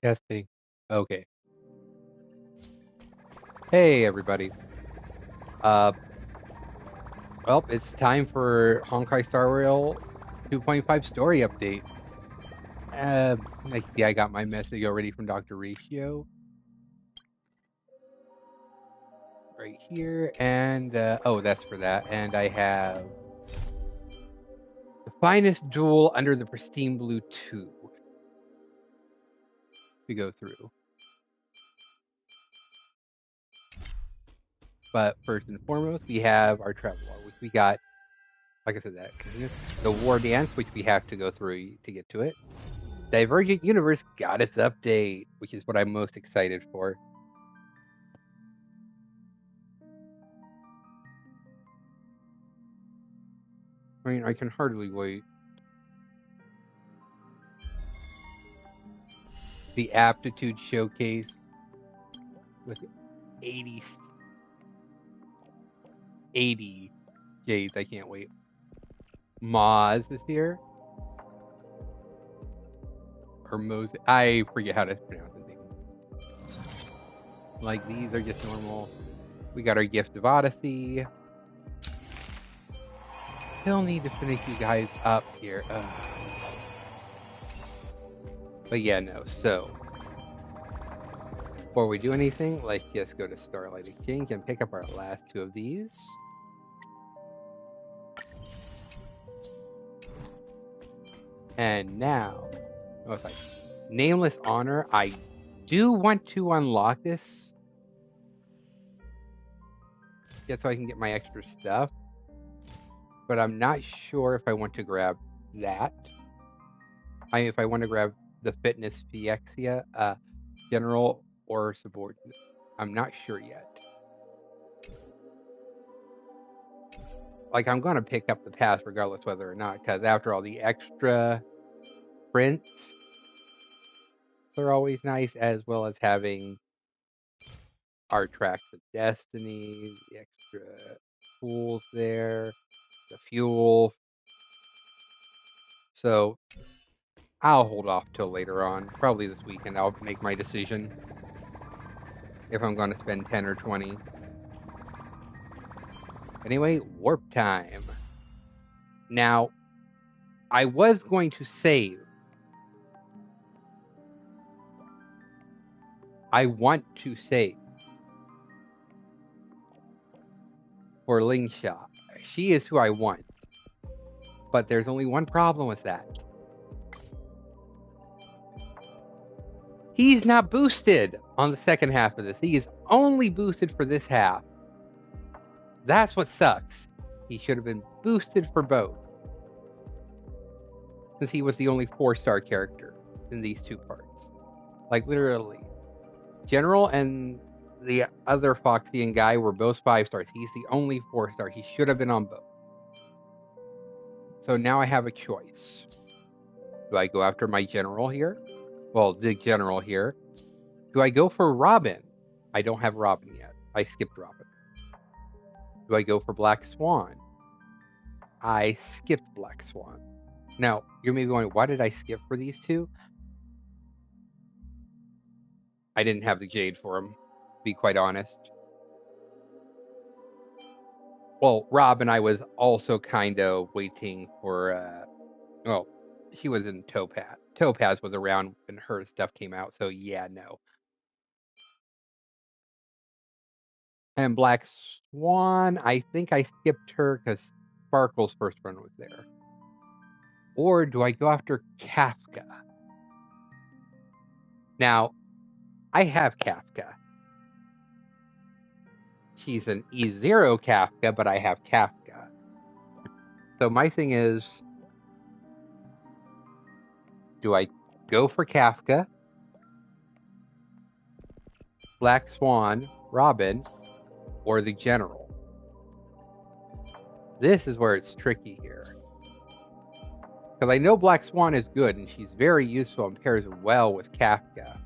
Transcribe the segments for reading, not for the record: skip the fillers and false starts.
Testing. Okay. Hey, everybody. Uh, well, it's time for Honkai Star Rail 2.5 story update. I see I got my message already from Dr. Ratio right here. And, oh, that's for that. And I have the finest jewel under the pristine blue 2 to go through. But first and foremost, we have our travel log, which we got, like I said, the Wardance, which we have to go through to get to it. Divergent Universe got its update, which is what I'm most excited for. I mean, I can hardly wait. The aptitude showcase with 80 J's. I can't wait. Moz is here. Or Mose. I forget how to pronounce the name. Like, these are just normal. We got our Gift of Odyssey. Still need to finish you guys up here. But yeah, no. So, before we do anything, let's just go to Starlight Exchange and pick up our last 2 of these. And now, oh, it's like Nameless Honor. I do want to unlock this just so I can get my extra stuff, but I'm not sure if I want to grab that. If I want to grab the Fitness Fiexia, General or Subordinate. I'm not sure yet. Like, I'm going to pick up the pass regardless whether or not, because after all, the extra prints are always nice, as well as having our Tracks of Destiny, the extra tools there, the fuel. So I'll hold off till later on. Probably this weekend I'll make my decision if I'm going to spend 10 or 20. Anyway, warp time. Now, I was going to save. I want to save for Lingsha. She is who I want. But there's only one problem with that. He's not boosted on the second half of this. He is only boosted for this half. That's what sucks. He should have been boosted for both, since he was the only 4-star character in these 2 parts. Like, literally. General and the other Foxian guy were both 5 stars. He's the only 4-star. He should have been on both. So now I have a choice. Do I go after my general here? Well, the general here. Do I go for Robin? I don't have Robin yet. I skipped Robin. Do I go for Black Swan? I skipped Black Swan. Now, you're maybe wondering, why did I skip for these 2? I didn't have the Jade for him, to be quite honest. Well, Robin, I was also kind of waiting for, well, she was in Topaz. Topaz was around when her stuff came out, so yeah, no. And Black Swan, I think I skipped her because Sparkle's first run was there. Or do I go after Kafka? Now, I have Kafka. She's an E0 Kafka, but I have Kafka. So my thing is, do I go for Kafka, Black Swan, Robin, or the General? This is where it's tricky here. Because I know Black Swan is good, and she's very useful and pairs well with Kafka.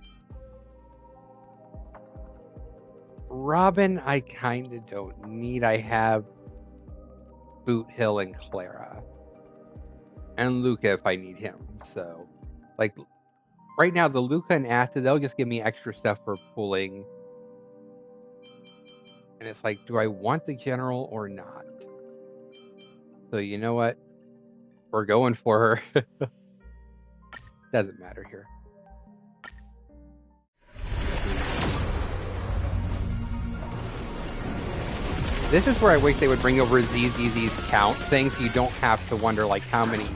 Robin, I kind of don't need. I have Boot Hill and Clara. And Luca if I need him. So, like, Right now, the Luca and Acid, they'll just give me extra stuff for pulling. And it's like, do I want the general or not? So you know what? We're going for her. Doesn't matter here. This is where I wish they would bring over these count things so you don't have to wonder like how many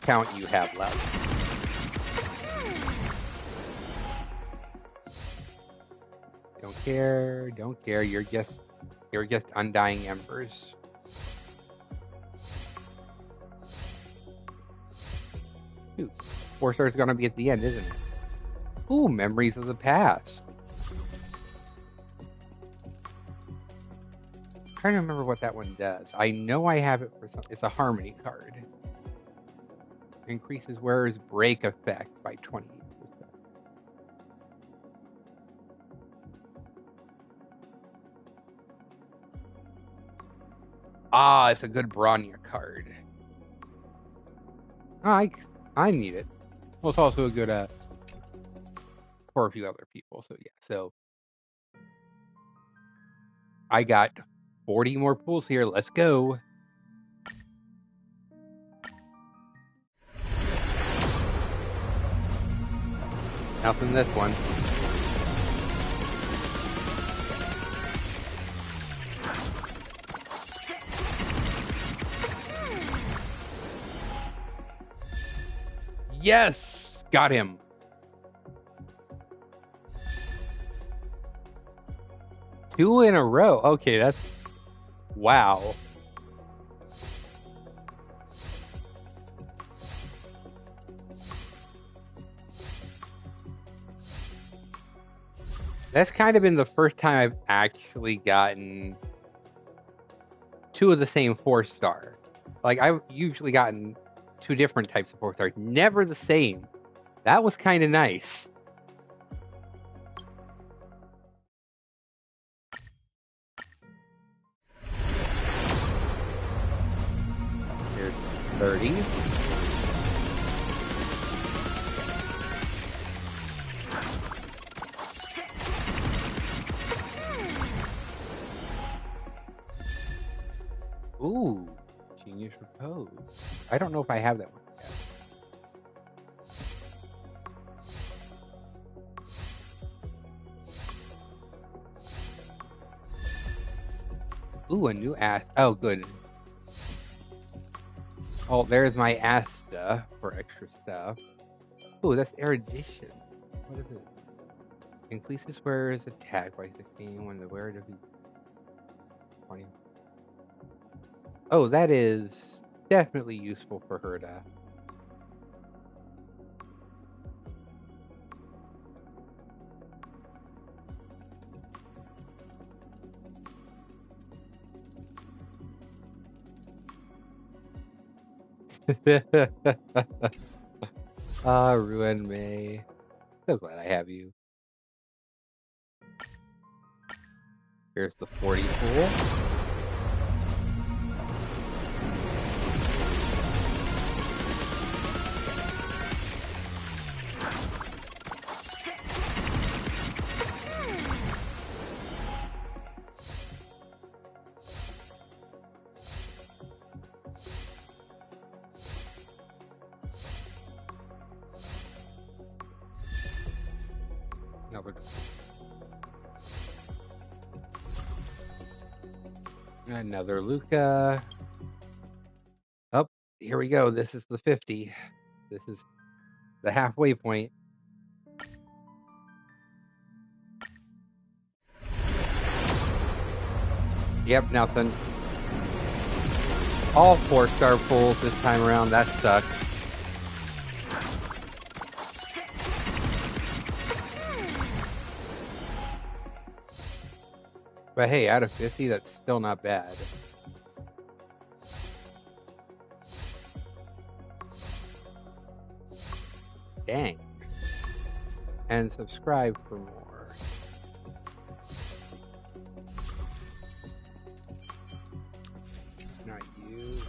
count you have left. Don't care, don't care. You're just undying embers. Ooh, 4 stars gonna be at the end, isn't it? Ooh, memories of the past. I'm trying to remember what that one does. I know I have it for some. It's a harmony card. Increases wearer's break effect by 28%. Ah, it's a good Bronya card. I need it. Well, it's also a good for a few other people. So yeah. So I got 40 more pools here. Let's go. Nothing this one. Yes! Got him. Two in a row. Okay, that's... Wow. That's kind of been the first time I've actually gotten 2 of the same 4-star. Like, I've usually gotten 2 different types of 4-stars. Never the same. That was kind of nice. Here's 30. Ooh, Genius Repose. I don't know if I have that one yet. Ooh, a new Oh, good. Oh, there's my Asta for extra stuff. Ooh, that's erudition. What is it? Increases wearer's attack by 16 when the wearer defeats 20. Oh, that is definitely useful for her to. Ah, Ruin May. So glad I have you. Here's the 40 pool. Another Luca. Oh, here we go. This is the 50. This is the halfway point. Yep, nothing. All 4-star pulls this time around. That sucks. But hey, out of 50, that's still not bad. Dang. And subscribe for more. Not you.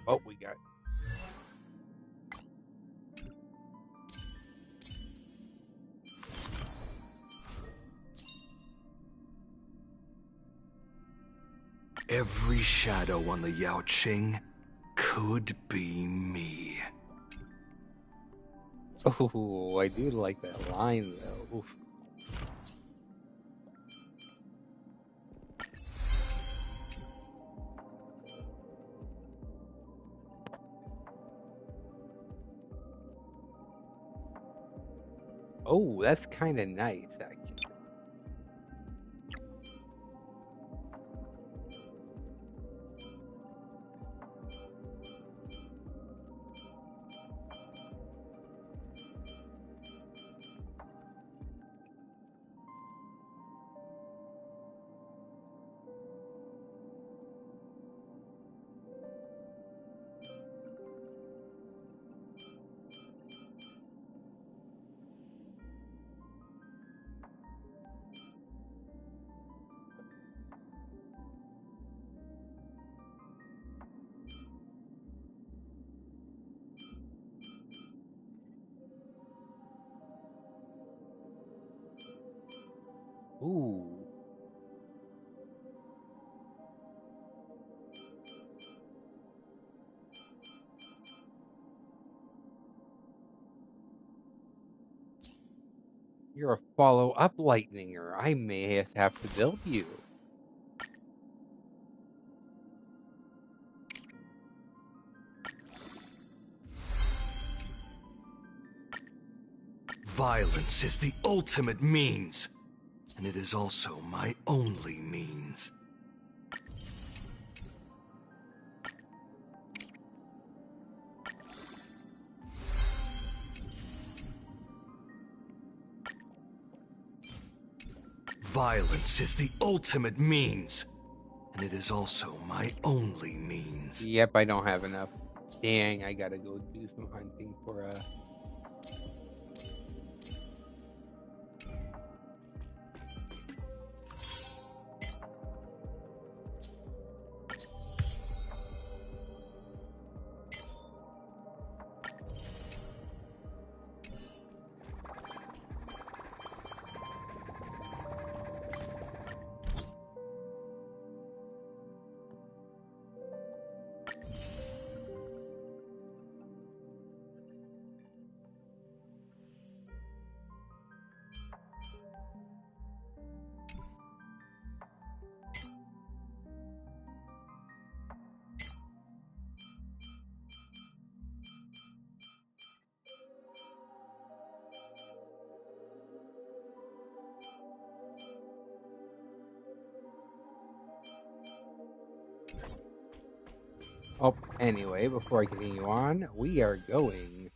Oh, we got. Every shadow on the Yao Qing could be me. Oh, I do like that line though. Oof. Oh, that's kind of nice, actually. Ooh. You're a follow-up lightninger. I may have to build you. Violence is the ultimate means, and it is also my only means. Violence is the ultimate means, and it is also my only means. Yep, I don't have enough. Dang, I gotta go do some hunting for Oh, anyway, before I continue on, we are going.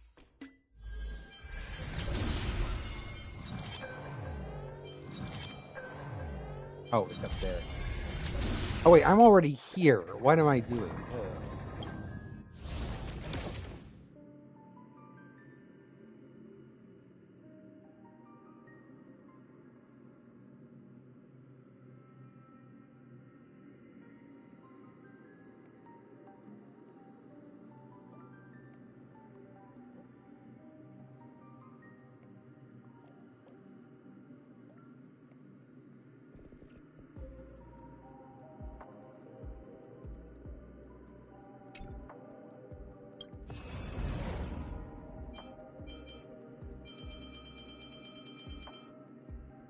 Oh, it's up there. Oh wait, I'm already here. What am I doing? Ugh.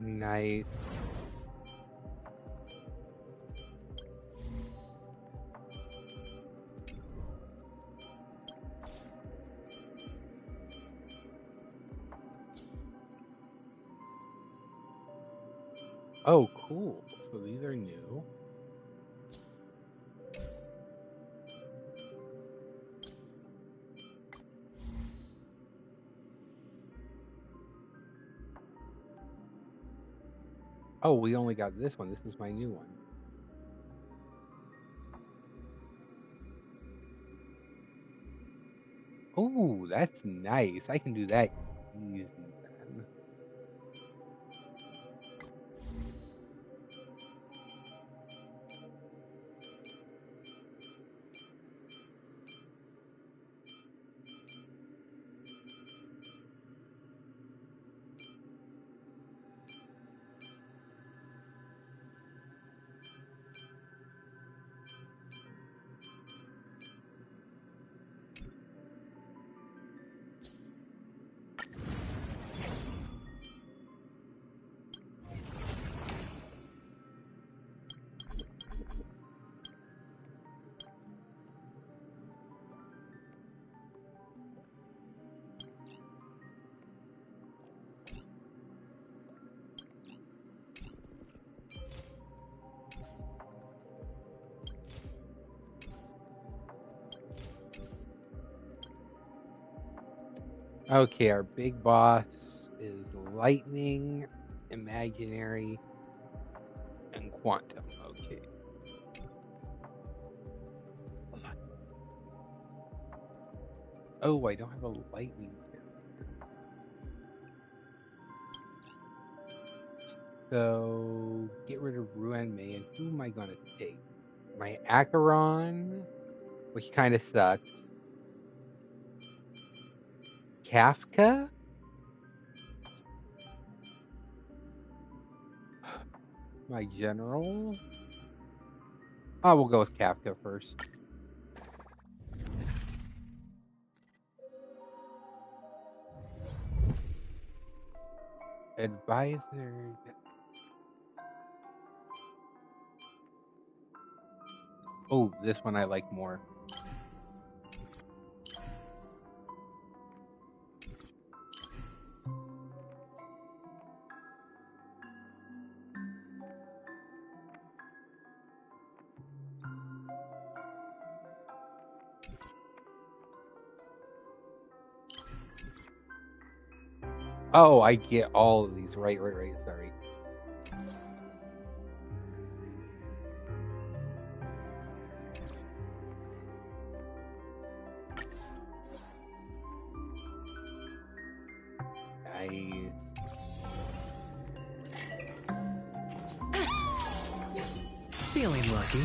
Nice. Oh, cool. So these are new. Oh, we only got this one. This is my new one. Oh, that's nice. I can do that easy then. Okay, our big boss is lightning, imaginary, and quantum. Okay. Oh, I don't have a lightning character. So get rid of Ruan May, and who am I gonna take? My Acheron, which kind of sucks. Kafka? My general? Oh, we'll go with Kafka first. Advisor. Oh, this one I like more. Oh, I get all of these. Right. Sorry. I Feeling lucky.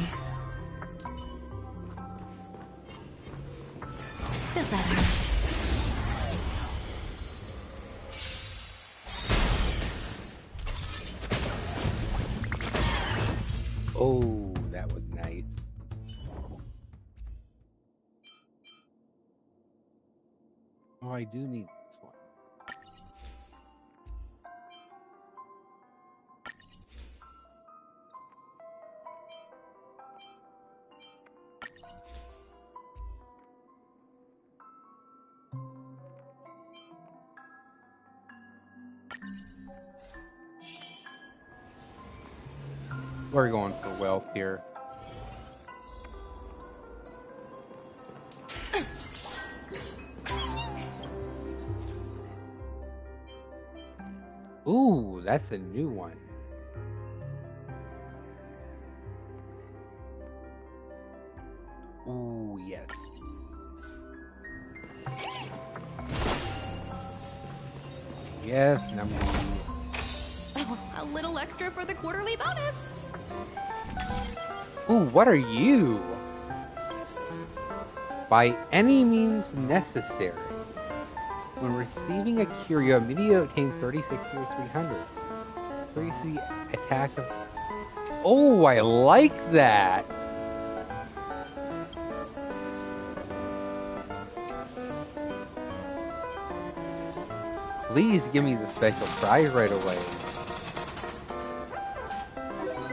Does that hurt? Oh, that was nice. Oh, I do need this one. We're going for wealth here. Ooh, that's a new one. Ooh, yes. Yes, number A little extra for the quarterly bonus. Ooh, what are you? By any means necessary. When receiving a curio, immediately obtain 36 or 300. Increase the attack of... Oh, I like that! Please give me the special prize right away.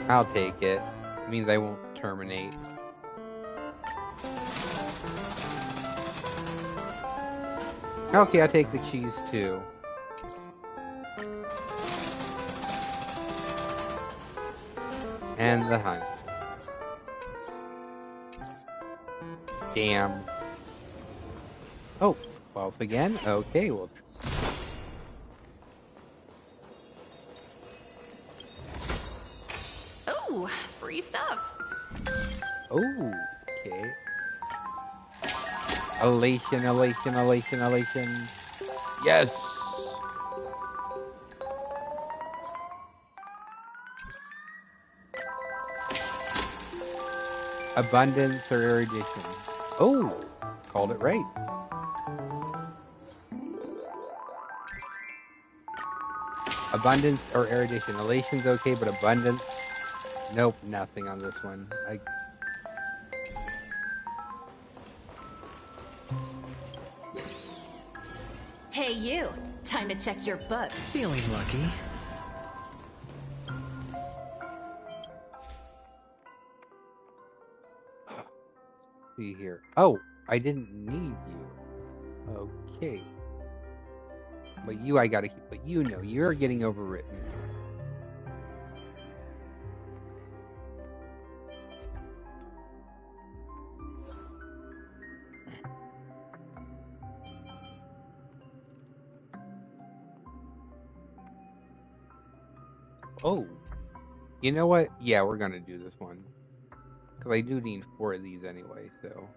I'll take it. It means I won't terminate. Okay, I'll take the cheese too. And the hunt. Damn. Oh, 12 again? Okay, well... Ooh, free stuff. Oh, okay. Elation, elation, elation, elation. Yes! Abundance or erudition. Oh, called it right. Abundance or erudition. Elation's okay, but abundance? Nope, nothing on this one. Hey, you. Time to check your books. Feeling lucky. See here. Oh, I didn't need you. Okay. But you I gotta keep, but you know, you're getting overwritten. Oh, you know what? Yeah, we're gonna do this one. Because I do need 4 of these anyway, so.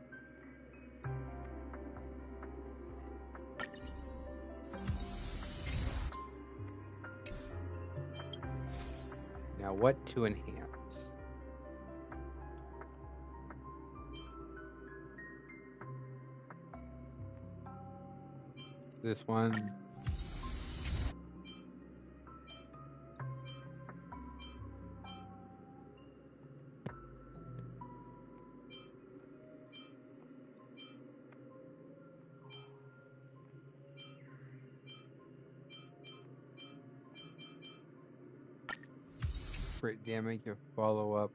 Now what to enhance? This one. Crit damage and follow up.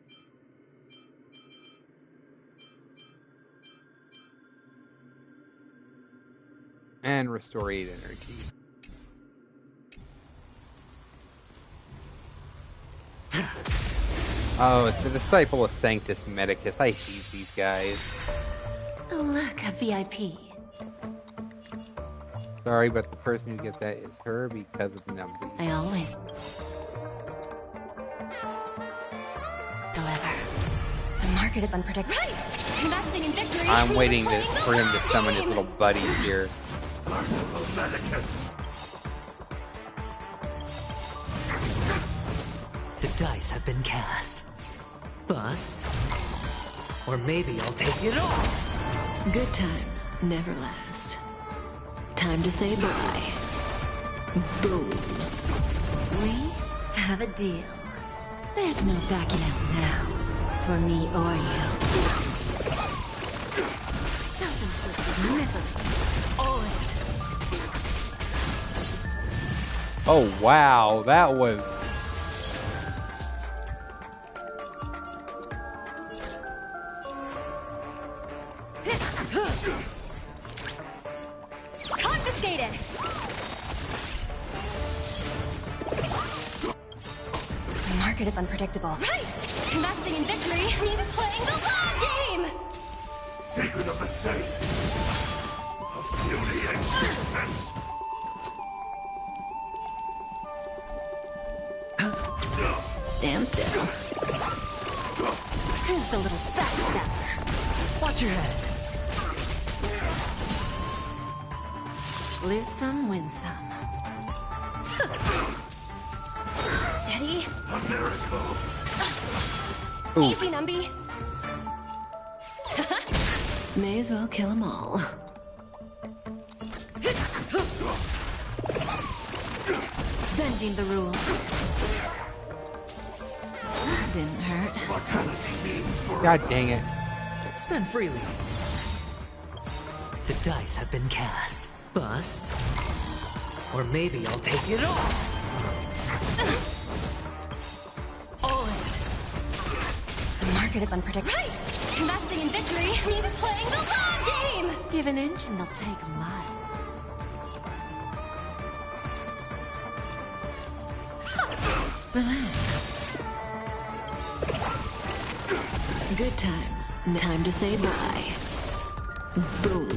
And restore 8 energy. Oh, it's the Disciple of Sanctus Medicus. I hate these guys. Oh, look, a VIP. Sorry, but the person who gets that is her because of Numby. I always deliver. The market is unpredictable. Right! Investing in victory. I'm waiting playing for him to summon his game. little buddies here. Merciful Medicus. The dice have been cast. Bust. Or maybe I'll take it all. Good times never last. Time to say bye. Boom. We have a deal. There's no backing out now. For me or you. Self-inflicted misery. Aureus. Oh, wow. That was... Confiscated. The market is unpredictable. Right! Investing in victory means playing the long game. Secret of the safe. Of beauty and suspense. Stand still. Who's the little backstabber? Watch your head. Lose some, win some. Steady. A miracle. Ooh. Easy, Numby. May as well kill them all. Bending the rules. Didn't hurt. Mortality means forever. God dang it. Spend freely. The dice have been cast. Bust. Or maybe I'll take it all. The market is unpredictable. Right! Investing in victory means playing the long game. Give an inch and they'll take a mile. Relax. Good times. Time to say bye. Boom.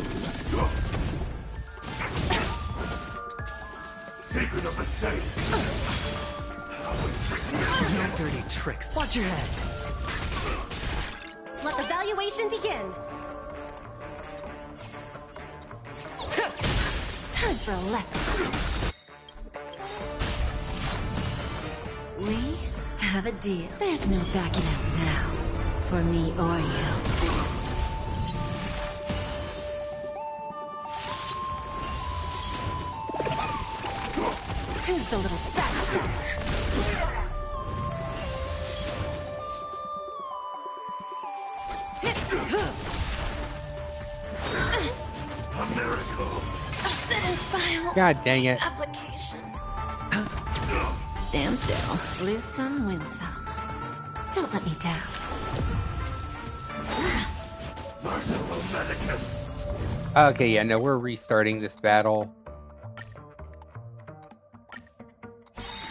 Secret of the safe. No dirty tricks. Watch your head. Let the valuation begin. Time for a lesson. We have a deal. There's no backing out now. For me or you. Who's the little backstabber? A miracle. File God dang it. application. Stand still. Lose some, win some. Don't let me down. Merciful Medicus. Okay, yeah, no, we're restarting this battle.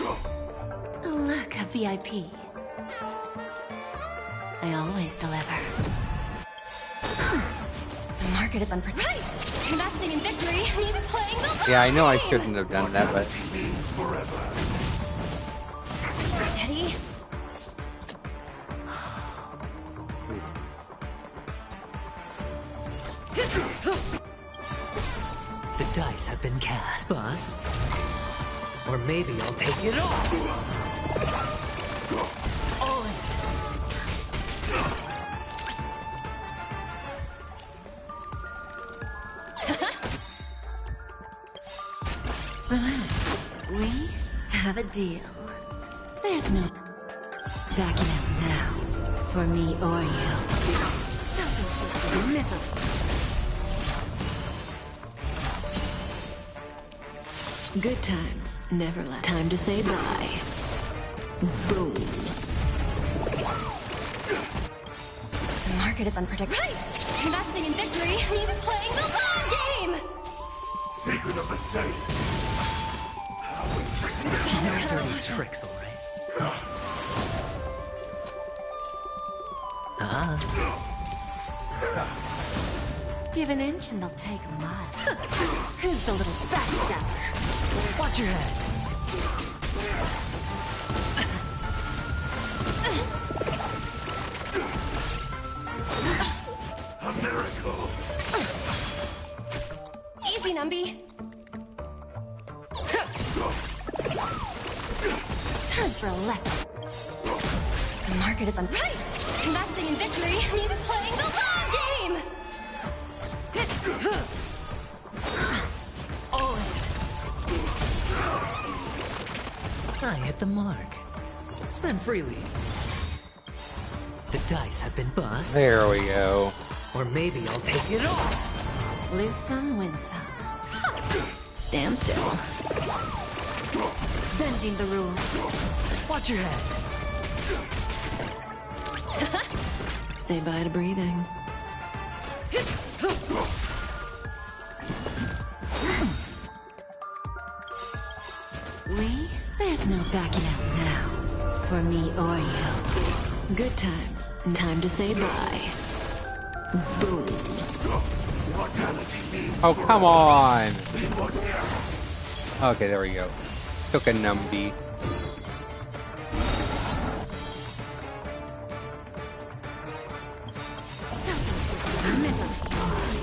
Oh, look, a VIP. I always deliver. The market is unpredictable. Right! Investing in victory means playing the long Yeah, I know I game. shouldn't have done that, but... Mortality means forever. Ready? The dice have been cast. Bust. Or maybe I'll take it all. All in. Relax. We have a deal. There's no backing out now. For me or you. Self-inflicted misery. Good times never last. Time to say bye. Boom. The market is unpredictable. Right! Investing in victory means playing the long game! Secret of the safe. No dirty tricks, all right? Give an inch and they'll take a mile. Who's the little backstabber? Watch your head. A miracle. Easy, Numby. Time for a lesson. The market is right! Investing in victory means playing the long game! All in. I hit the mark. Spend freely. The dice have been bust. There we go. Or maybe I'll take it all. Lose some, win some. Stand still. Bending the rules. Watch your head. Say bye to breathing. There's no backing out now. For me or you. Good times. Time to say bye. Boom. Oh, come on! Okay, there we go. Took a Numby.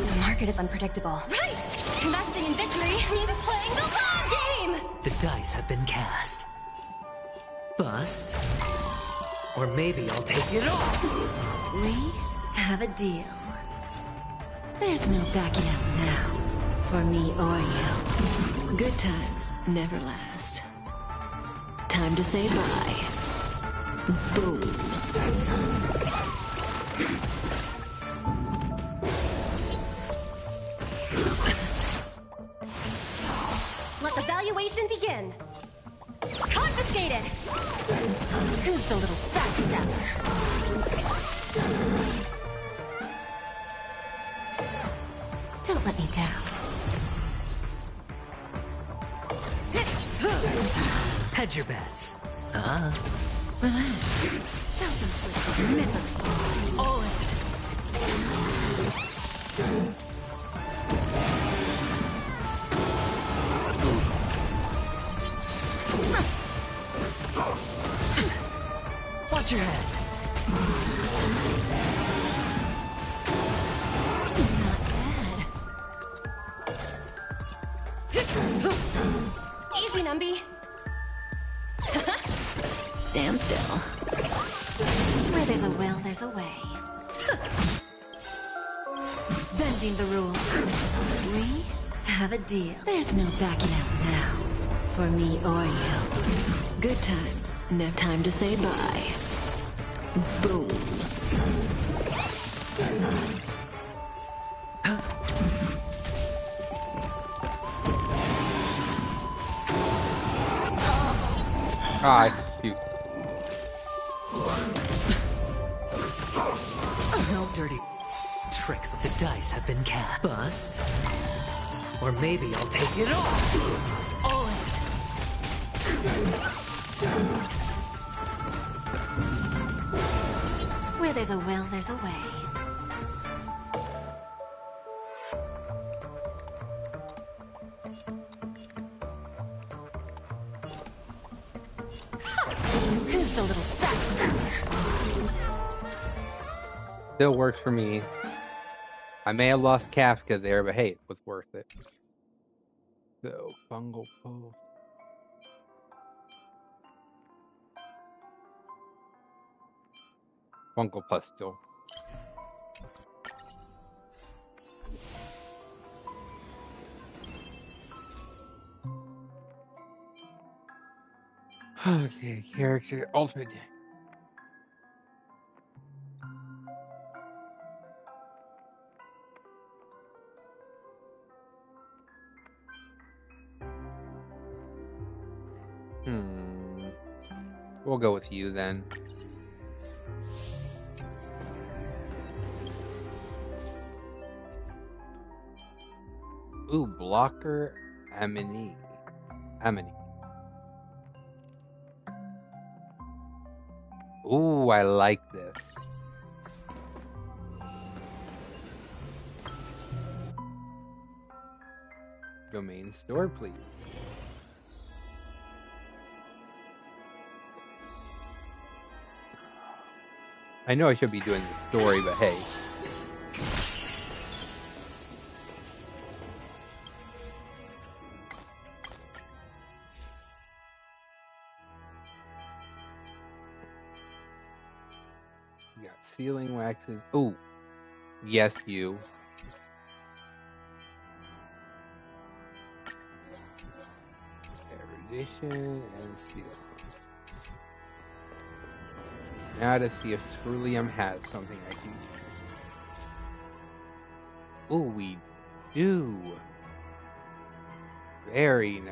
The market is unpredictable. Right! Investing in victory means playing the long game! The dice have been cast. Bust. Or maybe I'll take it all. We have a deal. There's no backing out now. For me or you. Good times never last. Time to say bye. Boom. Let the valuation begin. Confiscated! Who's the little backstabber? Don't let me down. Hedge your bets. Relax. Self-inflicted misery. All in. Watch your head. Not bad. Easy, Numby. Stand still. Where there's a will, there's a way. Bending the rules. We have a deal. There's no backing out now. For me or you. Good times. Never time to say bye. Boom. Ah, shoot. No dirty tricks. The dice have been cast. Bust. Or maybe I'll take it all. All in. Where there's a will, there's a way. Who's Use the little backstabber. Still works for me. I may have lost Kafka there, but hey, it was worth it. So, fungal pulse. Fungal pustule. Okay, character ultimate. We'll go with you then. Ooh, blocker Amini. Ooh, I like this. Domain store, please. I know I should be doing the story, but hey. We got sealing waxes. Oh, yes, you. Erudition and seal. Now to see if Ceruleum has something I can use. Oh, we do. Very nice.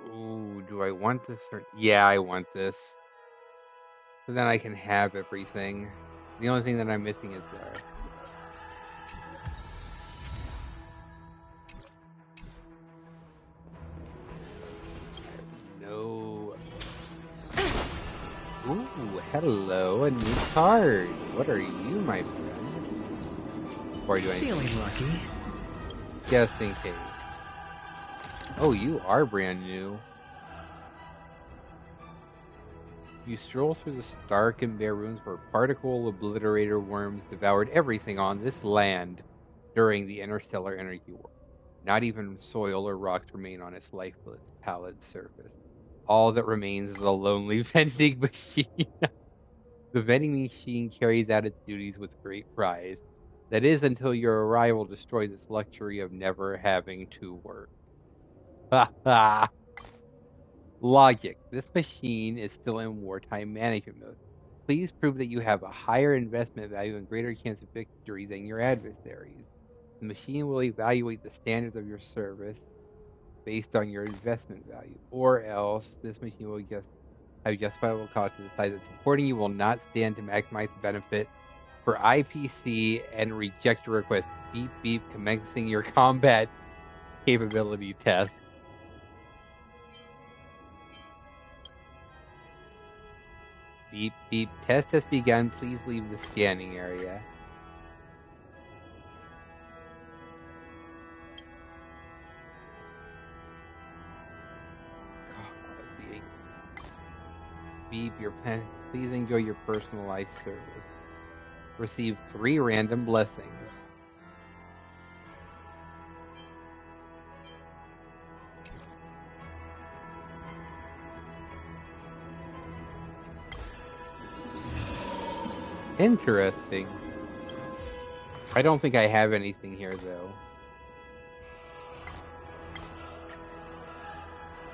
Ooh, do I want this or... Yeah, I want this. So then I can have everything. The only thing that I'm missing is there. No. Ooh, hello, a new card. What are you, my friend? Before I do anything. Feeling lucky. Just in case. Oh, you are brand new. You stroll through the stark and bare ruins where particle obliterator worms devoured everything on this land during the interstellar energy war. Not even soil or rocks remain on its lifeless, pallid surface. All that remains is a lonely vending machine. The vending machine carries out its duties with great pride. That is until your arrival destroys its luxury of never having to work. Ha ha! Logic. This machine is still in wartime management mode. Please prove that you have a higher investment value and greater chance of victory than your adversaries. The machine will evaluate the standards of your service based on your investment value, or else this machine will just have justifiable cause to decide that supporting you will not stand to maximize the benefit for IPC and reject your request. Beep beep, commencing your combat capability test. Beep beep, test has begun. Please leave the scanning area. Beep your pen. Please enjoy your personalized service. Receive 3 random blessings. Interesting. I don't think I have anything here, though.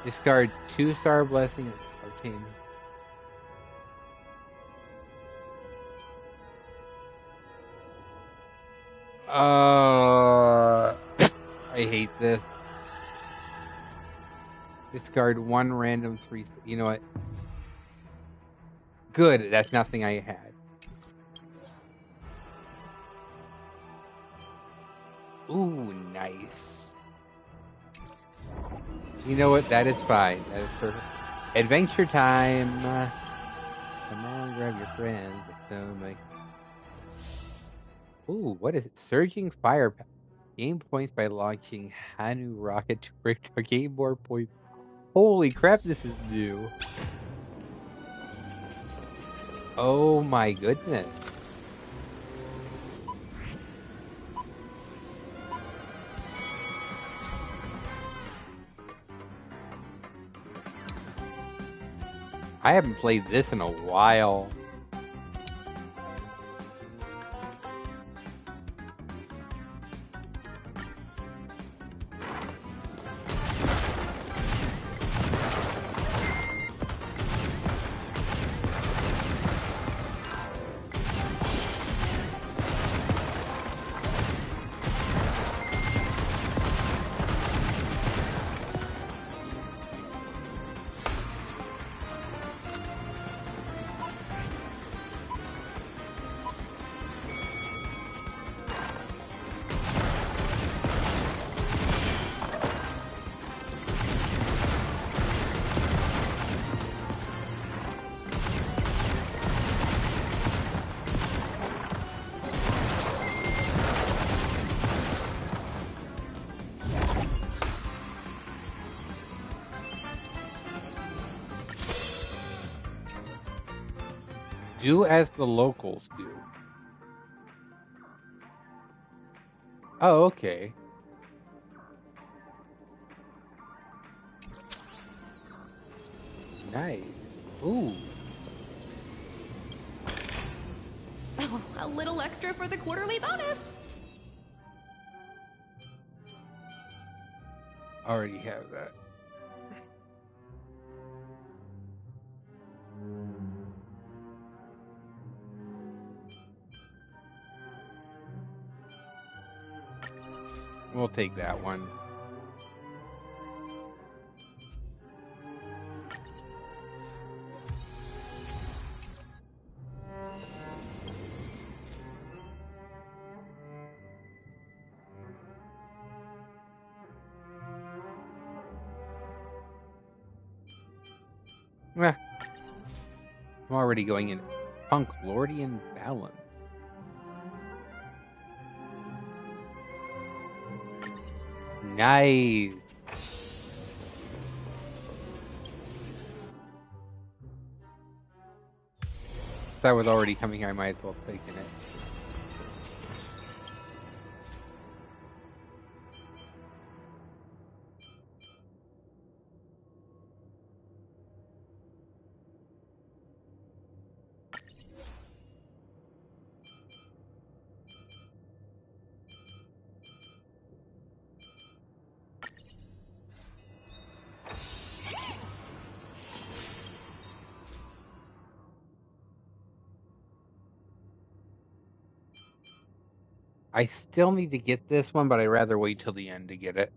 Discard 2-star blessing. Arcane. I hate this. Discard 1 random 3. You know what? Good. That's nothing I had. Ooh, nice. You know what? That is fine. That is perfect. Adventure time! Come on, grab your friends. So my... Ooh, what is it? Surging fire. Game points by launching Hanu rocket to break our game more points. Holy crap, this is new. Oh my goodness. I haven't played this in a while. Do as the locals do. Oh, okay. Nice. Ooh. Oh, a little extra for the quarterly bonus. Already have that. We'll take that one. Eh, I'm already going in Punklordian balance. Nice. Since I was already coming here, I might as well have taken it. I still need to get this one, but I'd rather wait till the end to get it.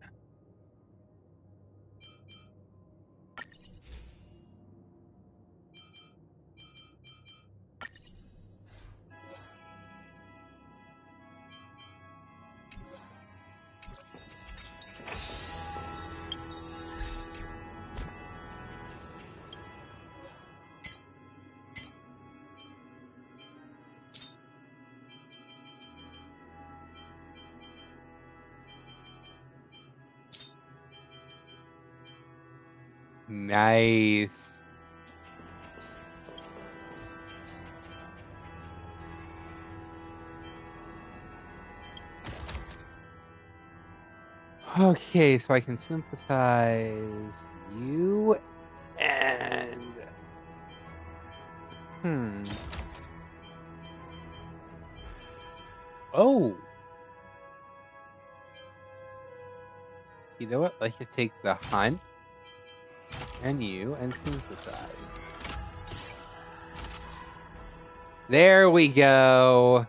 Nice. Okay, so I can sympathize you and... Oh! You know what? I could take the hunt and you and synthesize. There we go!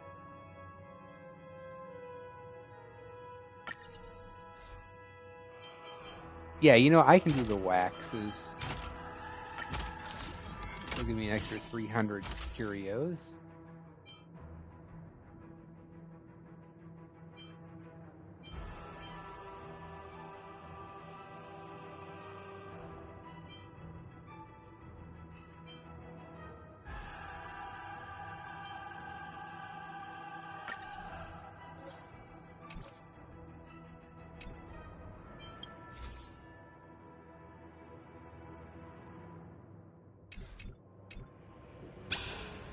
Yeah, you know, I can do the waxes. It'll give me an extra 300 curios.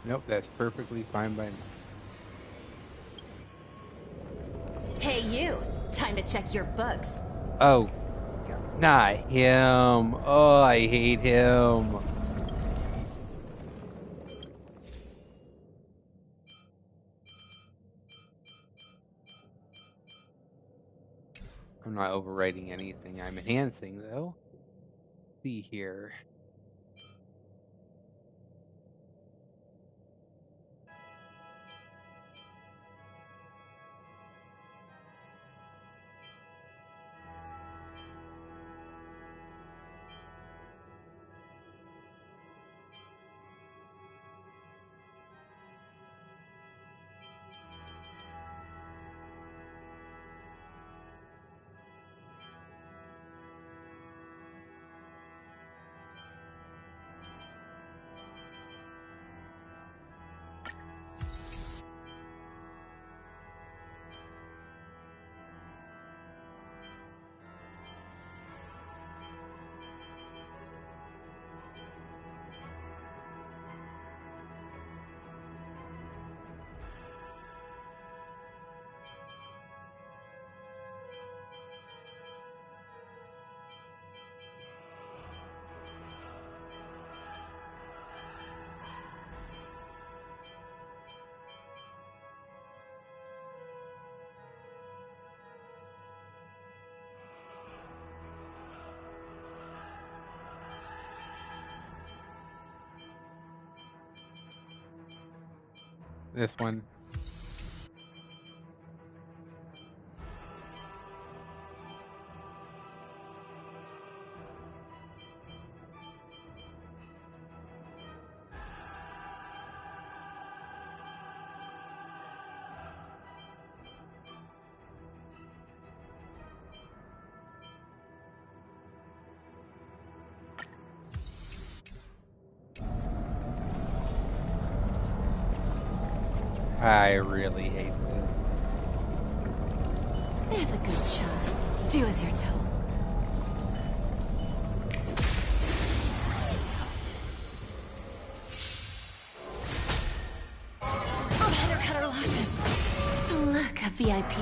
Nope, that's perfectly fine by me. Hey, you. Time to check your books. Oh, God. Not him. Oh, I hate him. I'm not overwriting anything. I'm enhancing, though. Let's see here. This one. I really hate this. There's a good child. Do as you're told. Better cut our losses. Look, a VIP.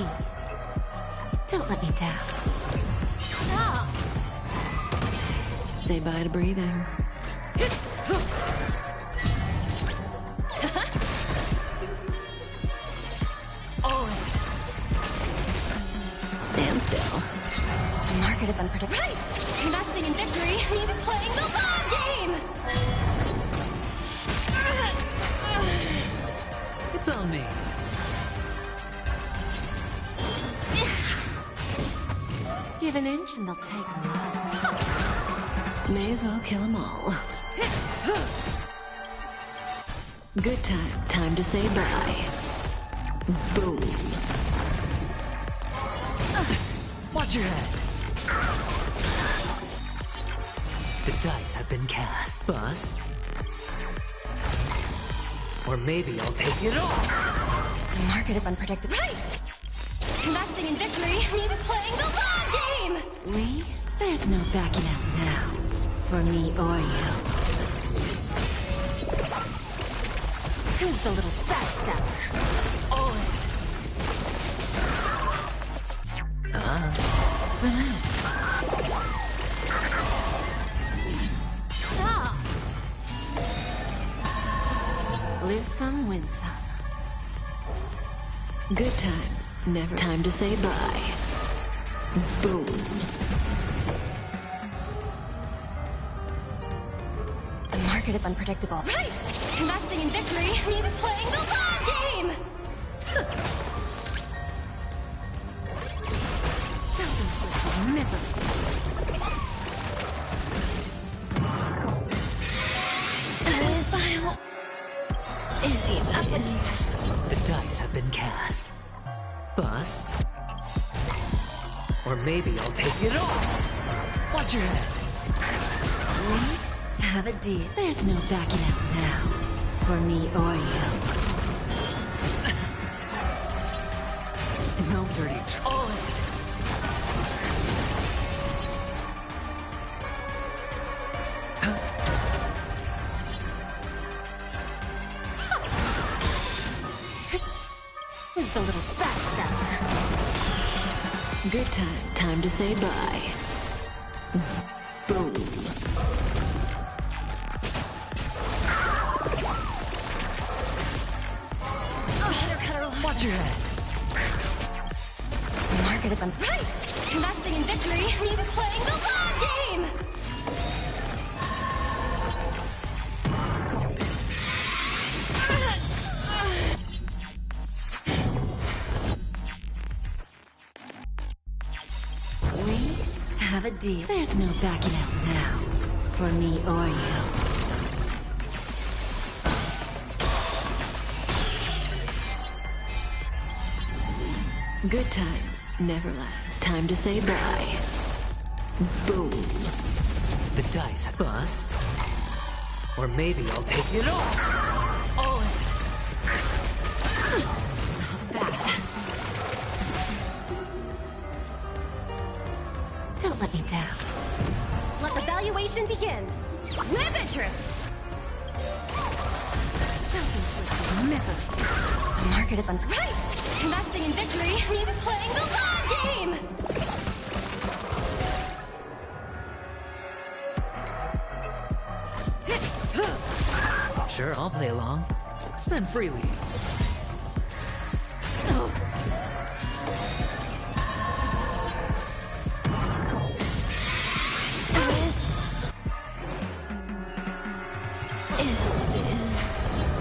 Don't let me down. Stop! Say bye to breathing. Stand still. The market is unpredictable. Right! Investing in victory means playing the long game! It's on me. Give an inch and they'll take a mile. May as well kill them all. Good time. Time to say bye. Boom. Watch your head. The dice have been cast. Bust. Or maybe I'll take it all. The market is unpredictable. Right! Investing in victory means playing the long game! We? There's no backing out now. For me or you. Who's the little backstabber? Relax. Stop! Lose some, win some. Good times. Never. Time to say bye. Boom. The market is unpredictable. Right! Investing in victory means playing the long game! Self-inflicted misery. Final is enough. The dice have been cast. Bust. Or maybe I'll take it all. Watch your head. We have a deal. There's no backing out now. For me or you. No dirty the little backstabber? Good time. Time to say bye. Boom. Watch your head. The market is on right. Investing in victory means playing the long game. We have a deal. There's no backing out now. For me or you. Good times never last. Time to say bye. Boom. The dice bust. Or maybe I'll take it all. Oh, Bad. Don't let me down. Let the valuation begin. Live it, Drew. Self-inflicted misery. The market is on right. Investing in victory means playing the long game. sure, I'll play along. Spend freely.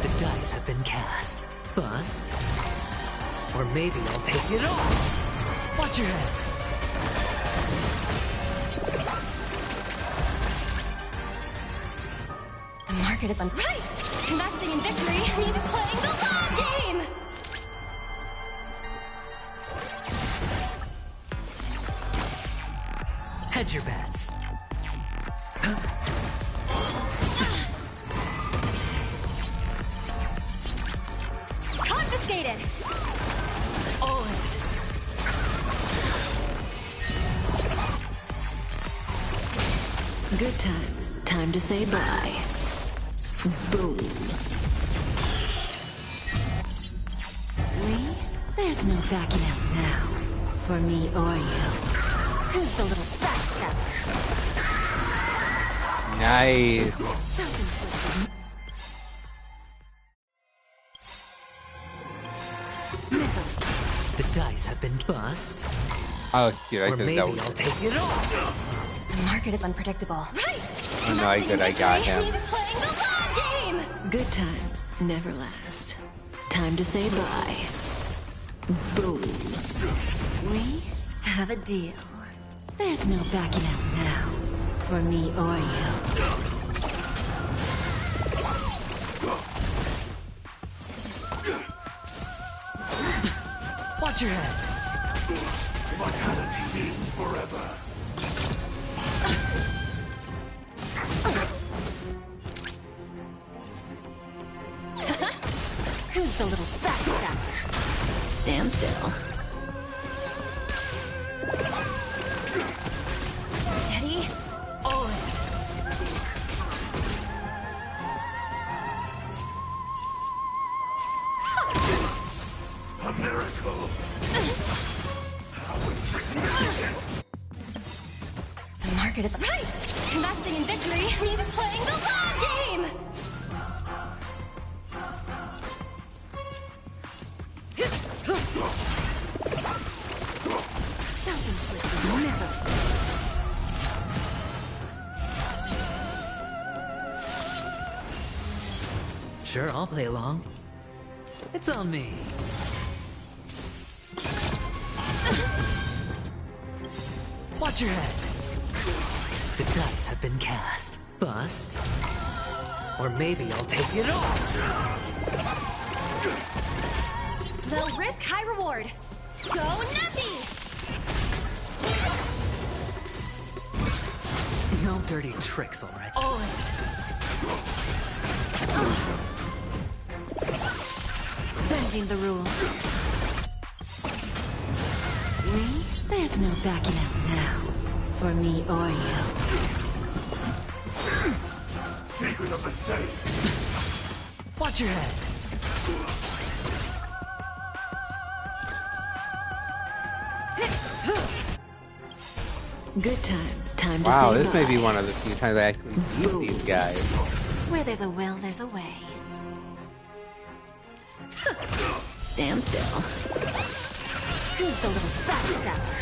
The dice have been cast. Bust. Or maybe I'll take it all. Watch your head. The market is on right. Investing in victory means playing the long game. Hedge your bets. Confiscated. All in. Good times. Time to say bye. Boom. There's no backing out now. For me or you. Who's the little backstabber? Nice. Self-inflicted. The dice have been bust. Oh, shoot, I Or could maybe that I'll was. take it all. The market is unpredictable. Right. Oh no, I good, I got him. Means playing the long game. Good times never last. Time to say bye. Boom. We have a deal. There's no backing out now. For me or you. Watch your head. Mortality means forever. Who's the little backstabber? Stand still. Steady. All in. A miracle. The market is right. Investing in victory means playing the long game. Self-inflicted misery. Sure, I'll play along. It's on me. Watch your head. The dice have been cast. Bust. Or maybe I'll take it all. Low risk, high reward. Go nutty! No dirty tricks, all right. All in. Bending the rules. There's no backing out now. For me or you. Secret of the safe. Watch your head. Good times. Time to Wow, say this may be bye. one of the few times I actually beat these guys. Where there's a will, there's a way. Stand still. Who's the little backstabber?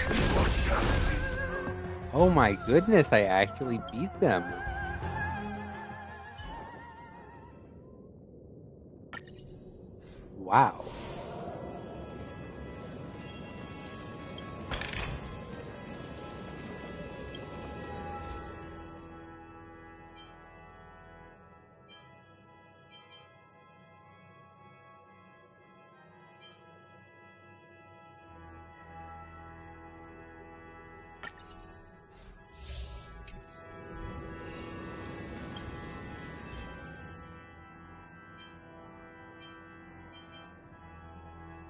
Oh my goodness, I actually beat them. Wow.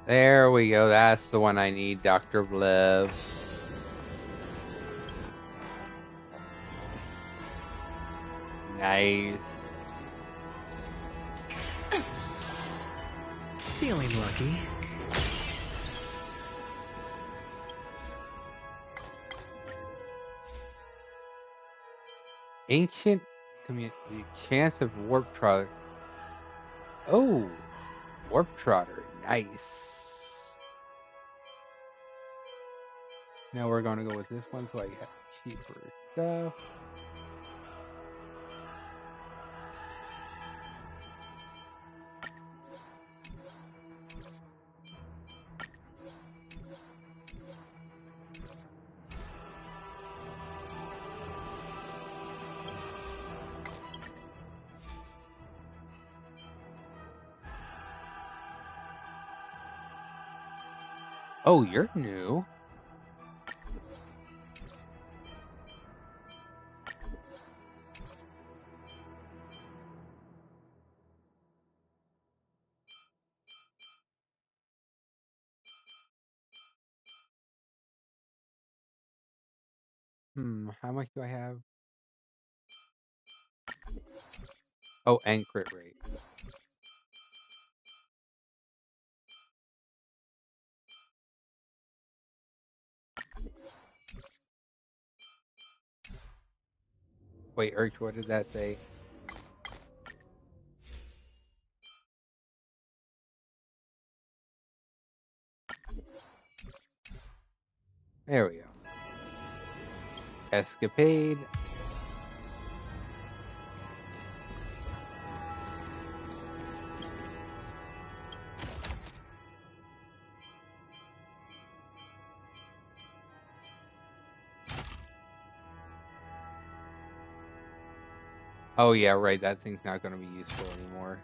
There we go. That's the one I need, Dr. Blev. Nice. Feeling lucky. Ancient community. Chance of warp trotter. Oh, warp trotter. Nice. Now we're going to go with this one so I get cheaper stuff. Oh, you're new. How much do I have? Oh, and crit rate. Wait, Urch, what did that say? There we go. Escapade. Oh yeah, right. That thing's not going to be useful anymore.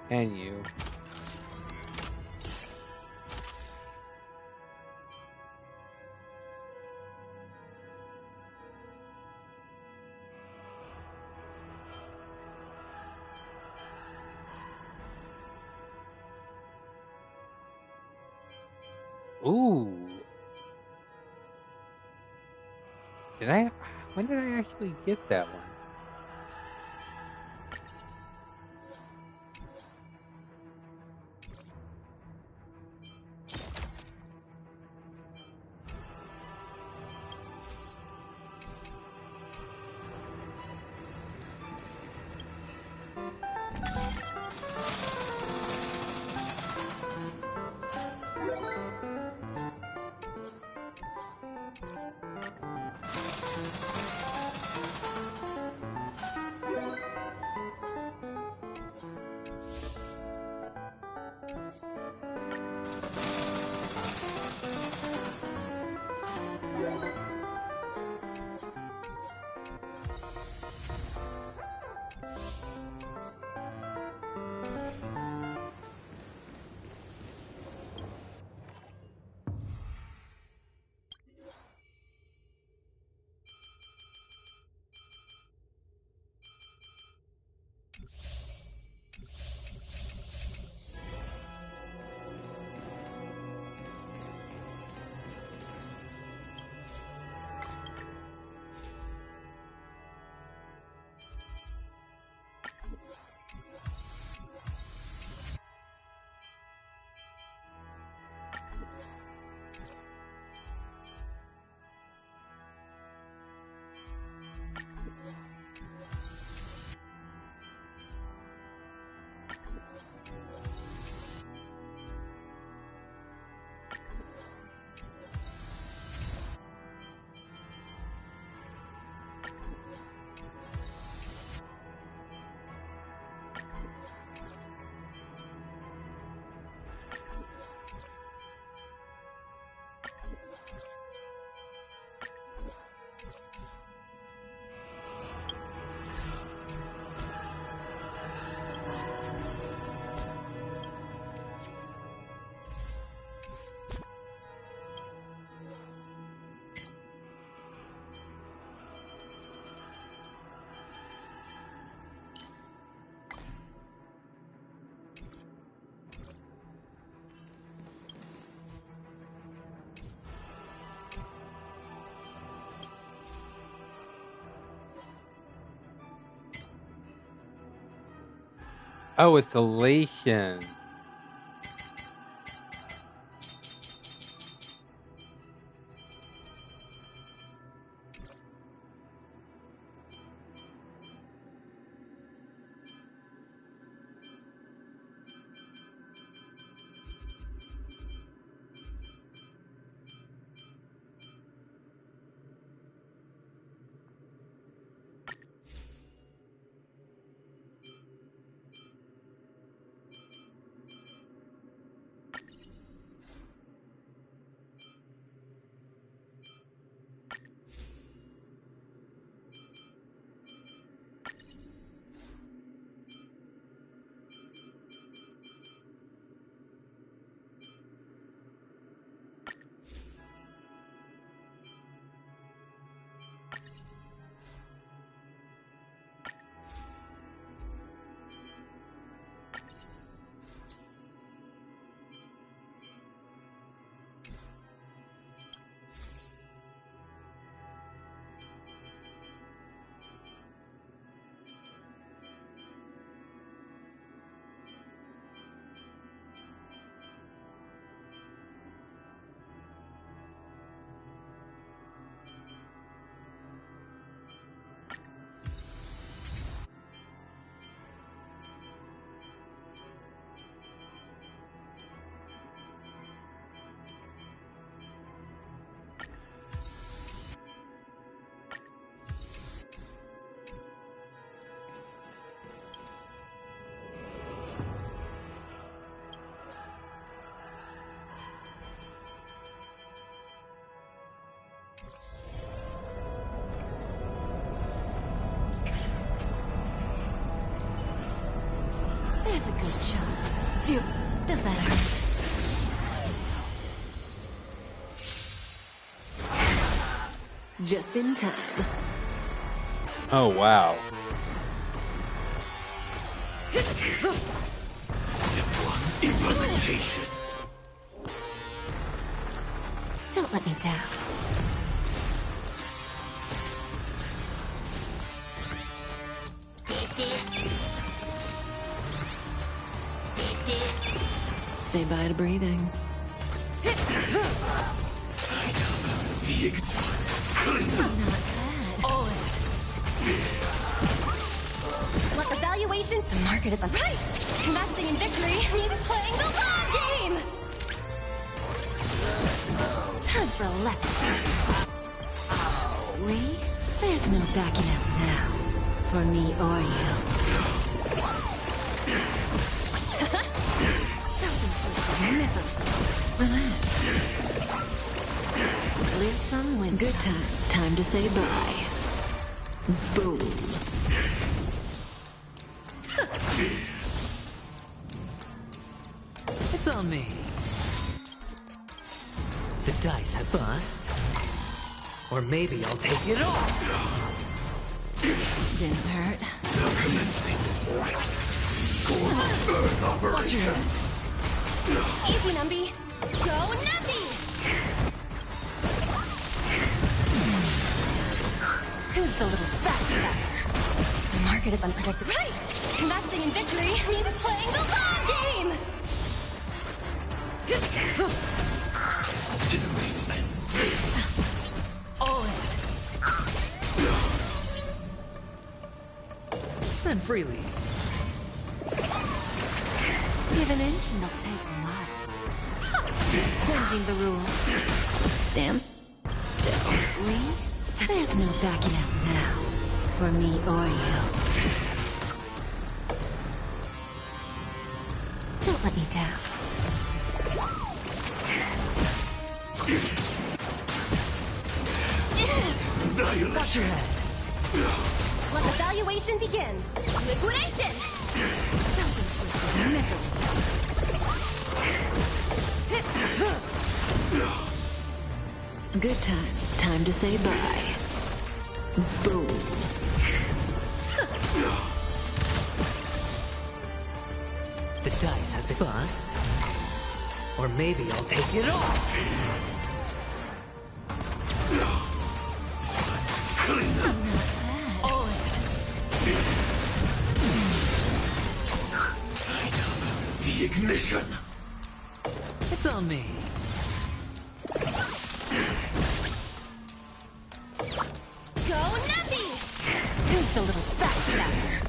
And you. Ooh. Did I? When did I actually get that one? Oh, it's elation. There's a good child. Dude, does that hurt? Just in time. Oh, wow. Implementation. Don't let me down. Say bye to breathing. What evaluation? The market is right. Investing in victory means playing the long game. Time for a lesson. We? There's no backing out now. For me or you. Self-inflicted misery. Relax. Live some, win good times. Time to say bye. Boom. It's on me. The dice have bust. Or maybe I'll take it all. Didn't hurt. Operations. Easy, Numby. Go, Numby! Who's the little backstabber? The market is unpredictable. Right! Investing in victory means playing the long game! Incinerate and All in. Spend freely. Give an inch and they'll take a mile. Bending the rules. Stand still. We? There's no backing out now. For me or you. Don't let me down. Watch your head. Let the evaluation begin. Liquidation! Self-inflicted misery. Good times. Time to say bye. Boom. The dice have been bust. Or maybe I'll take it all. the ignition. It's on me. Go Nuppy! Who's the little backstabber?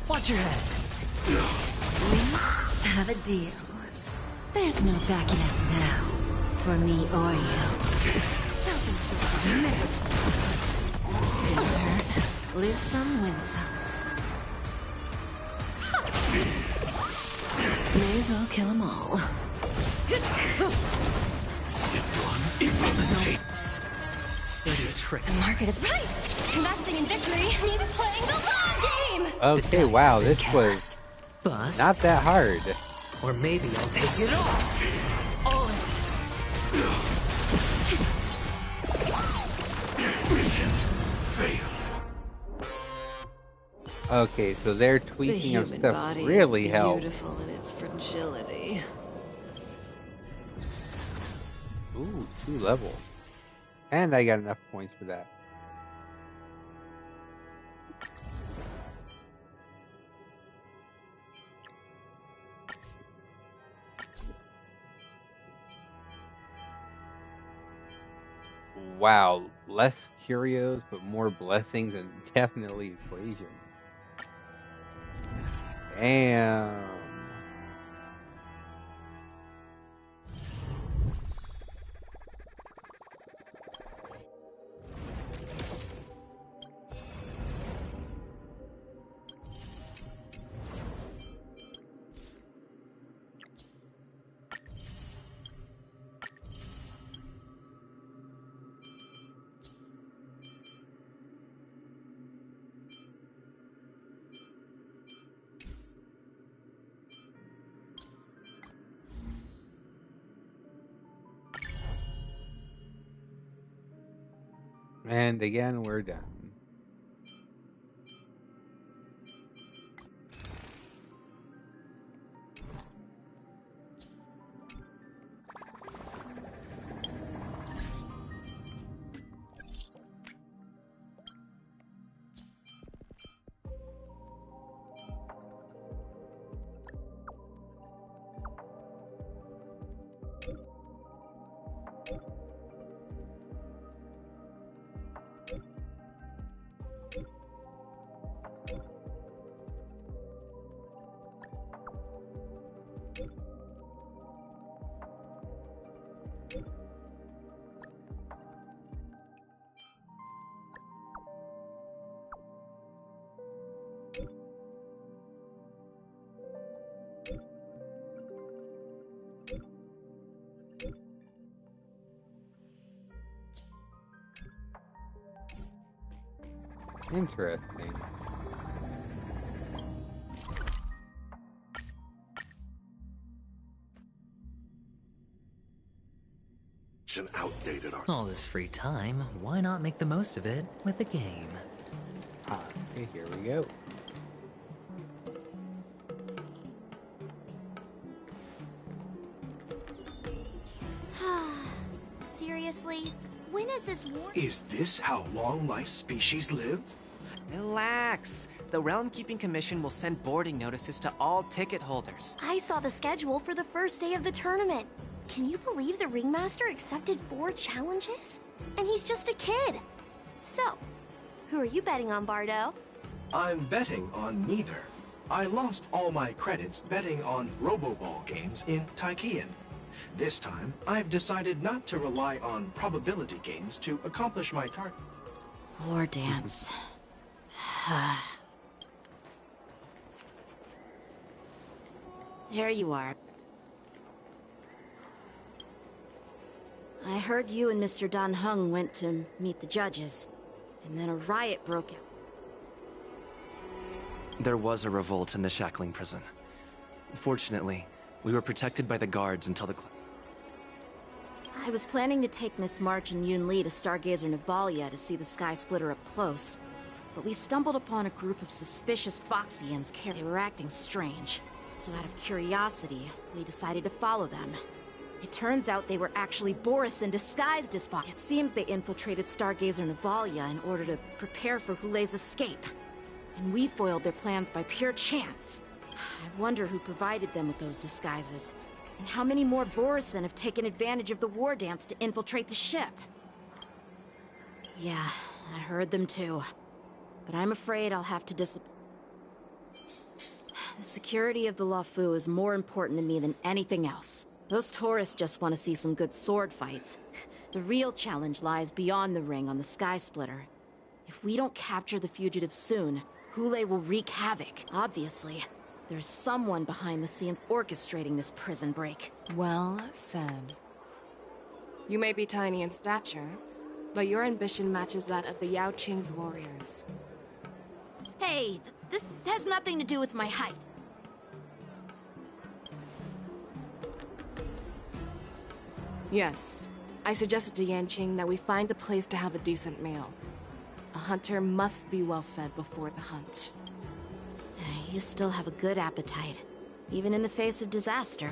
Watch your head. We have a deal. There's no backing out now, for me or you. Something so miserable. Get hurt, lose some, win some. May as well kill them all. Dirty tricks. The market is right! Investing in victory means playing the long game! Okay, wow, this was Bust. not that hard. Or maybe I'll take it all. All Mission failed. Okay, so their The tweaking of human stuff body really is helped. beautiful in its fragility. Ooh, 2 levels. And I got enough points for that. Wow, less curios, but more blessings and definitely equation. Damn. And again, we're done. Interesting. An outdated art. all this free time, why not make the most of it with a game? Ah, okay, here we go. Seriously? When is this war? Is this how long my species live? Relax. The Realm Keeping Commission will send boarding notices to all ticket holders. I saw the schedule for the first day of the tournament. Can you believe the Ringmaster accepted 4 challenges? And he's just a kid. So, who are you betting on, Bardo? I'm betting on neither. I lost all my credits betting on Roboball games in Taikian. This time, I've decided not to rely on probability games to accomplish my target. Wardance. There you are. I heard you and Mr. Dan Heng went to meet the judges, and then a riot broke out. There was a revolt in the Shackling prison. Fortunately, we were protected by the guards until the... I was planning to take Miss March and Yun Li to Stargazer Navalia to see the Sky Splitter up close, but we stumbled upon a group of suspicious Foxians. They were acting strange, so out of curiosity, we decided to follow them. It turns out they were actually Boris disguised as Fox. It seems they infiltrated Stargazer Navalia in order to prepare for Hulei's escape. And we foiled their plans by pure chance. I wonder who provided them with those disguises. And how many more Borison have taken advantage of the Wardance to infiltrate the ship? Yeah, I heard them too. But I'm afraid I'll have to disappoint. The security of the Luofu is more important to me than anything else. Those tourists just want to see some good sword fights. The real challenge lies beyond the ring on the Sky Splitter. If we don't capture the fugitives soon, Hule will wreak havoc. Obviously, there's someone behind the scenes orchestrating this prison break. Well said. You may be tiny in stature, but your ambition matches that of the Yao Qing's warriors. Hey, this has nothing to do with my height. Yes, I suggested to Yanqing that we find a place to have a decent meal. A hunter must be well fed before the hunt. You still have a good appetite, even in the face of disaster.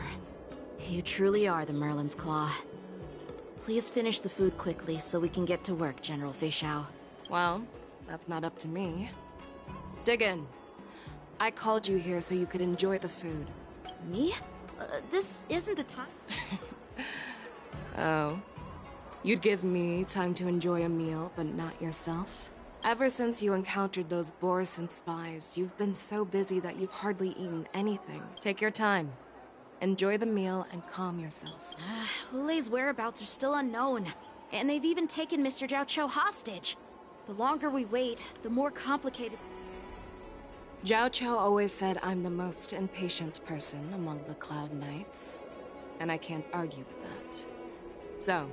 You truly are the Merlin's Claw. Please finish the food quickly so we can get to work, General Fei Xiao. Well, that's not up to me. Dig in. I called you here so you could enjoy the food. Me? This isn't the time. Oh. You'd give me time to enjoy a meal, but not yourself? Ever since you encountered those Borison spies, you've been so busy that you've hardly eaten anything. Take your time. Enjoy the meal and calm yourself. Hule's whereabouts are still unknown, and they've even taken Mr. Jiao Cho hostage. The longer we wait, the more complicated... Jiao Cho always said I'm the most impatient person among the Cloud Knights, and I can't argue with that. So,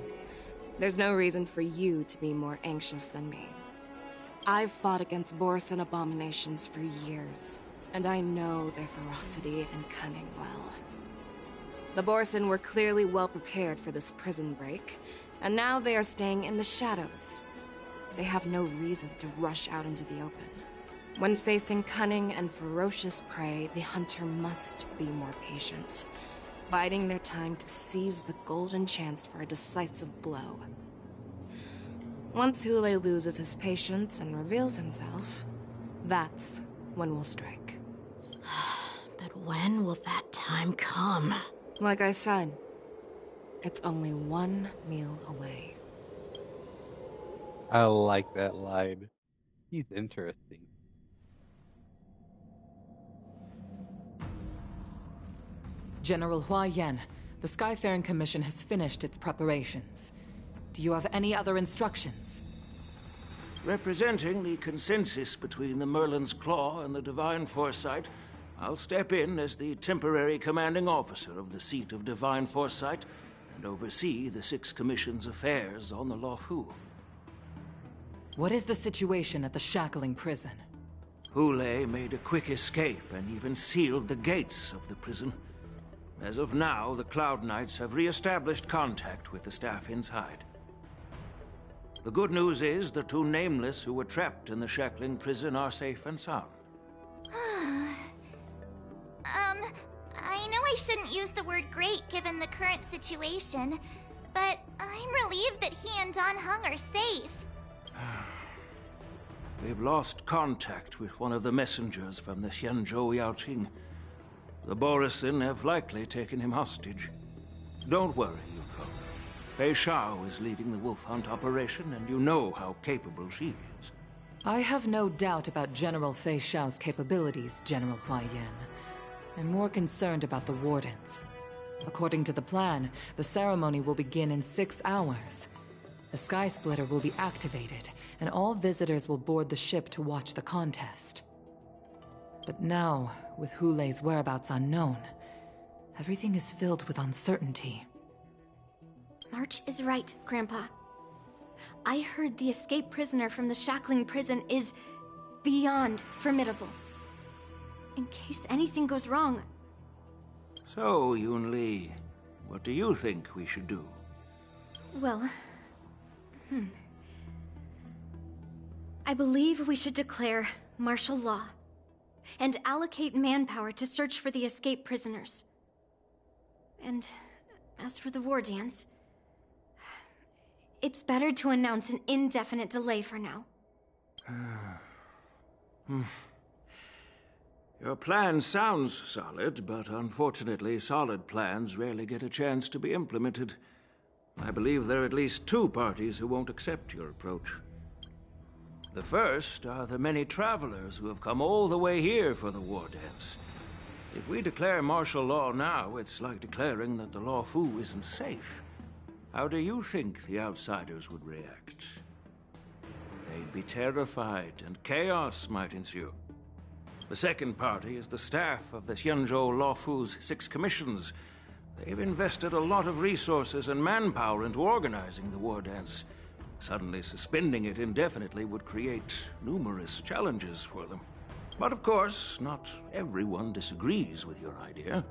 there's no reason for you to be more anxious than me. I've fought against Borison abominations for years, and I know their ferocity and cunning well. The Borison were clearly well prepared for this prison break, and now they are staying in the shadows. They have no reason to rush out into the open. When facing cunning and ferocious prey, the hunter must be more patient, biding their time to seize the golden chance for a decisive blow. Once Hule loses his patience and reveals himself, that's when we'll strike. But when will that time come? Like I said, it's only one meal away. I like that line. He's interesting. General Hua Yan, the Skyfaring Commission has finished its preparations. Do you have any other instructions? Representing the consensus between the Merlin's Claw and the Divine Foresight, I'll step in as the temporary commanding officer of the seat of Divine Foresight and oversee the Six Commission's affairs on the Luofu. What is the situation at the Shackling prison? Hule made a quick escape and even sealed the gates of the prison. As of now, the Cloud Knights have re-established contact with the staff inside. The good news is the two Nameless who were trapped in the Shackling prison are safe and sound. I know I shouldn't use the word great given the current situation, but I'm relieved that he and Dan Heng are safe. They've lost contact with one of the messengers from the Xianzhou Yaoqing. The Borison have likely taken him hostage. Don't worry, Yuko. Fei Xiao is leading the wolf hunt operation, and you know how capable she is. I have no doubt about General Fei Xiao's capabilities, General Hua Yan. I'm more concerned about the Wardance. According to the plan, the ceremony will begin in 6 hours. The Sky Splitter will be activated, and all visitors will board the ship to watch the contest. But now, with Hule's whereabouts unknown, everything is filled with uncertainty. March is right, Grandpa. I heard the escaped prisoner from the Shackling prison is beyond formidable. In case anything goes wrong... So, Yunli, what do you think we should do? Well... I believe we should declare martial law and allocate manpower to search for the escaped prisoners. And as for the Wardance, it's better to announce an indefinite delay for now. Your plan sounds solid, but unfortunately, solid plans rarely get a chance to be implemented. I believe there are at least two parties who won't accept your approach. The first are the many travelers who have come all the way here for the Wardance. If we declare martial law now, it's like declaring that the Lawfu isn't safe. How do you think the outsiders would react? They'd be terrified, and chaos might ensue. The second party is the staff of the Xianzhou Lawfu's 6 commissions. They've invested a lot of resources and manpower into organizing the Wardance. Suddenly suspending it indefinitely would create numerous challenges for them. But of course, not everyone disagrees with your idea.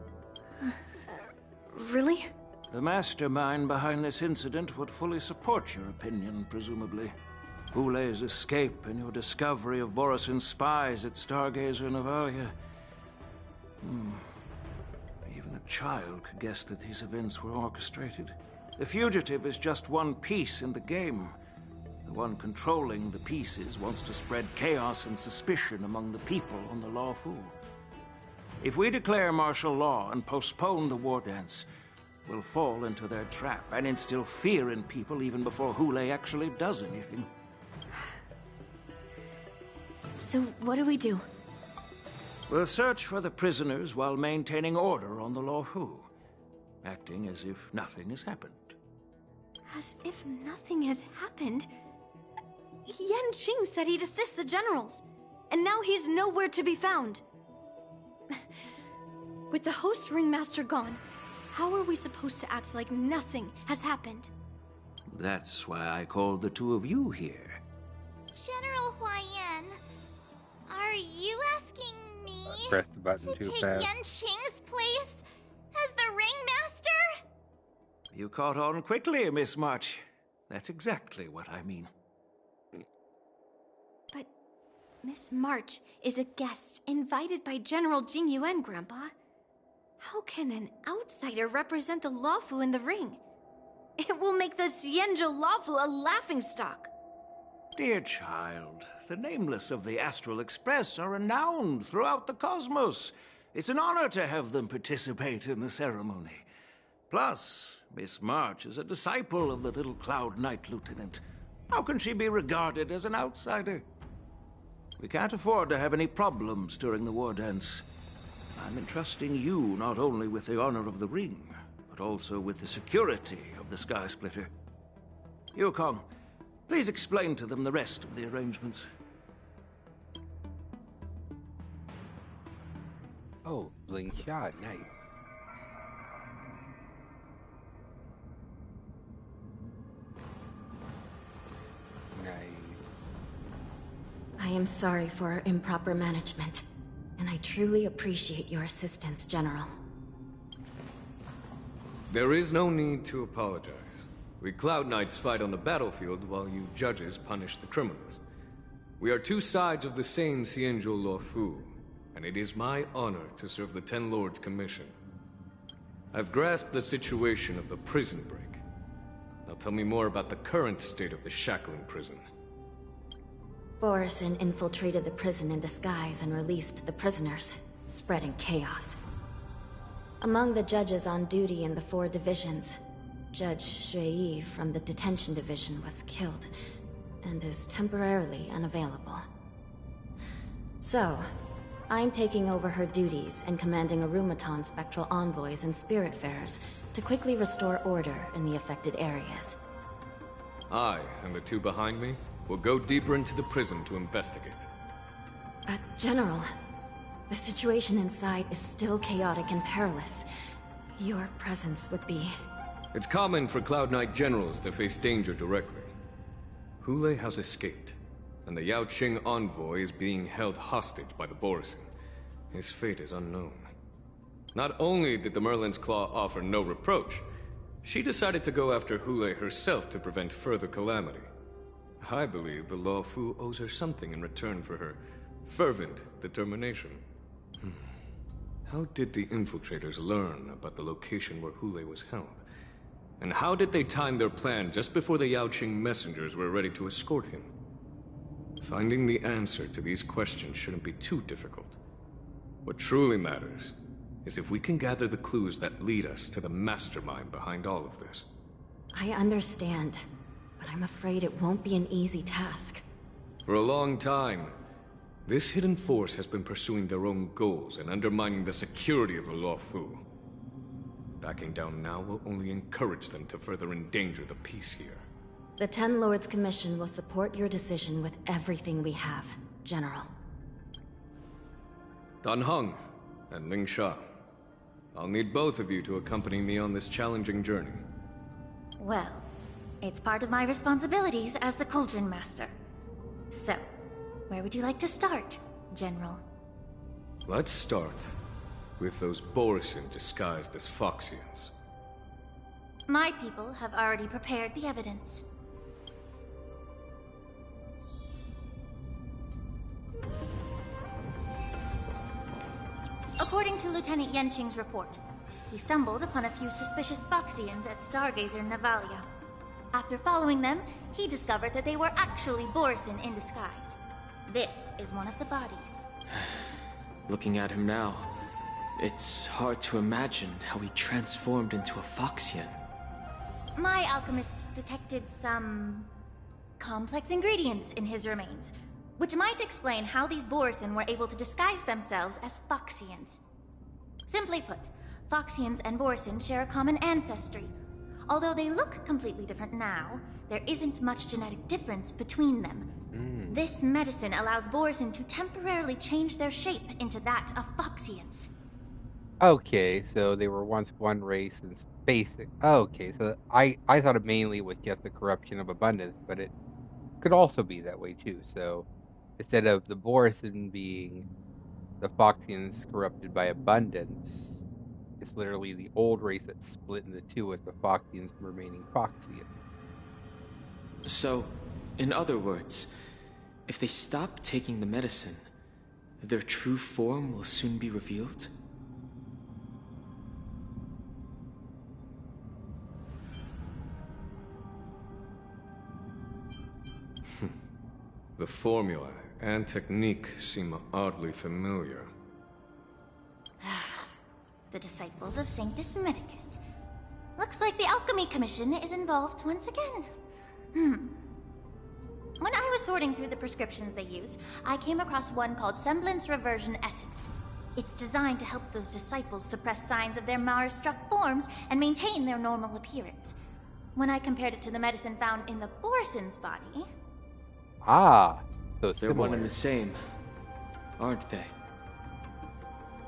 Really? The mastermind behind this incident would fully support your opinion, presumably. Hule's escape and your discovery of Borisin's spies at Stargazer Navalia. Even a child could guess that these events were orchestrated. The fugitive is just one piece in the game. The one controlling the pieces wants to spread chaos and suspicion among the people on the Lawfu. If we declare martial law and postpone the Wardance, we'll fall into their trap and instill fear in people even before Hule actually does anything. So what do we do? We'll search for the prisoners while maintaining order on the Lawfu, acting as if nothing has happened. As if nothing has happened? Yan Qing said he'd assist the generals, and now he's nowhere to be found. With the host ringmaster gone, how are we supposed to act like nothing has happened? That's why I called the two of you here. General Huayan, are you asking me Press the button to too take fast. Yan Qing's place as the ringmaster? You caught on quickly, Miss March. That's exactly what I mean. But Miss March is a guest invited by General Jing Yuan, Grandpa. How can an outsider represent the Lawfu in the ring? It will make the Xianzhou Lawfu a laughingstock. Dear child, the nameless of the Astral Express are renowned throughout the cosmos. It's an honor to have them participate in the ceremony. Plus, Miss March is a disciple of the little Cloud Knight Lieutenant. How can she be regarded as an outsider? We can't afford to have any problems during the Wardance. I'm entrusting you not only with the honor of the ring, but also with the security of the Sky Splitter. Yukong, please explain to them the rest of the arrangements. Oh, bling shot, nice. Nice. I am sorry for our improper management, and I truly appreciate your assistance, General. There is no need to apologize. We Cloud Knights fight on the battlefield while you judges punish the criminals. We are two sides of the same Xianzhou Lawfu, and it is my honor to serve the Ten Lords' commission. I've grasped the situation of the prison break. Now tell me more about the current state of the shackling prison. Borisin infiltrated the prison in disguise and released the prisoners, spreading chaos. Among the judges on duty in the 4 divisions, Judge Shui from the detention division was killed, and is temporarily unavailable. So, I'm taking over her duties and commanding Arumaton spectral envoys and spiritfarers to quickly restore order in the affected areas. I, and the two behind me, will go deeper into the prison to investigate. General, the situation inside is still chaotic and perilous. Your presence would be... It's common for Cloud Knight generals to face danger directly. Hule has escaped, and the Yaoqing envoy is being held hostage by the Borisin. His fate is unknown. Not only did the Merlin's Claw offer no reproach, she decided to go after Hule herself to prevent further calamity. I believe the Lawfu owes her something in return for her fervent determination. How did the infiltrators learn about the location where Hule was held? And how did they time their plan just before the Yaoqing messengers were ready to escort him? Finding the answer to these questions shouldn't be too difficult. What truly matters is if we can gather the clues that lead us to the mastermind behind all of this. I understand, but I'm afraid it won't be an easy task. For a long time, this hidden force has been pursuing their own goals and undermining the security of the Luofu. Backing down now will only encourage them to further endanger the peace here. The Ten Lords Commission will support your decision with everything we have, General. Dan Heng and Ling Sha, I'll need both of you to accompany me on this challenging journey. Well, it's part of my responsibilities as the Cauldron Master. So, where would you like to start, General? Let's start with those Borisin disguised as Foxians. My people have already prepared the evidence. According to Lieutenant Yenqing's report, he stumbled upon a few suspicious Foxians at Stargazer Navalia. After following them, he discovered that they were actually Borisin in disguise. This is one of the bodies. Looking at him now, it's hard to imagine how he transformed into a Foxian. My alchemists detected some complex ingredients in his remains, which might explain how these Borisin were able to disguise themselves as Foxians. Simply put, Foxians and Borisin share a common ancestry. Although they look completely different now, there isn't much genetic difference between them. This medicine allows Borisin to temporarily change their shape into that of Foxians. Okay, so they were once one race and basic. Okay, so I thought it mainly was just the corruption of abundance, but it could also be that way too. So instead of the Borisin being the Foxians corrupted by abundance, it's literally the old race that split into two with the Foxians remaining Foxians. So, in other words, if they stop taking the medicine, their true form will soon be revealed? The formula and technique seem oddly familiar. The disciples of Sanctus Medicus. Looks like the Alchemy Commission is involved once again. When I was sorting through the prescriptions they use, I came across one called Semblance Reversion Essence. It's designed to help those disciples suppress signs of their Mara-struck forms and maintain their normal appearance. When I compared it to the medicine found in the Borisin's body... Ah, so they're one and the same, aren't they?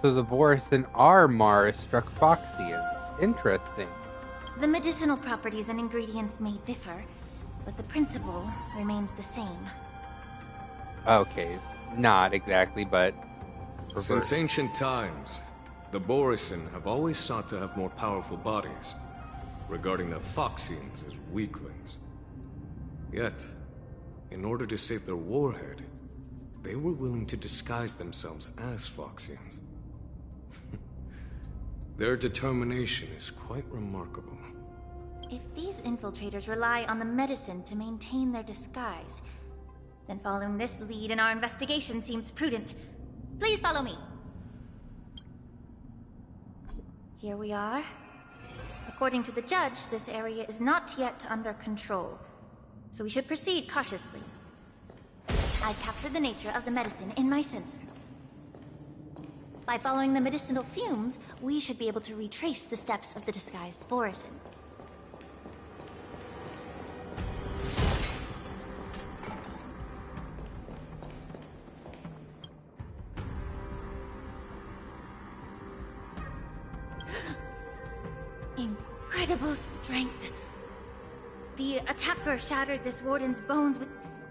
So the Borisin are Mara-struck Foxians. Interesting. The medicinal properties and ingredients may differ, but the principle remains the same. Okay, not exactly, but... Since ancient times, the Borisin have always sought to have more powerful bodies, regarding the Foxians as weaklings. Yet, in order to save their warhead, they were willing to disguise themselves as Foxians. Their determination is quite remarkable. If these infiltrators rely on the medicine to maintain their disguise, then following this lead in our investigation seems prudent. Please follow me. Here we are. According to the judge, this area is not yet under control, so we should proceed cautiously. I captured the nature of the medicine in my sensor. By following the medicinal fumes, we should be able to retrace the steps of the disguised Borisin. Incredible strength. The attacker shattered this warden's bones with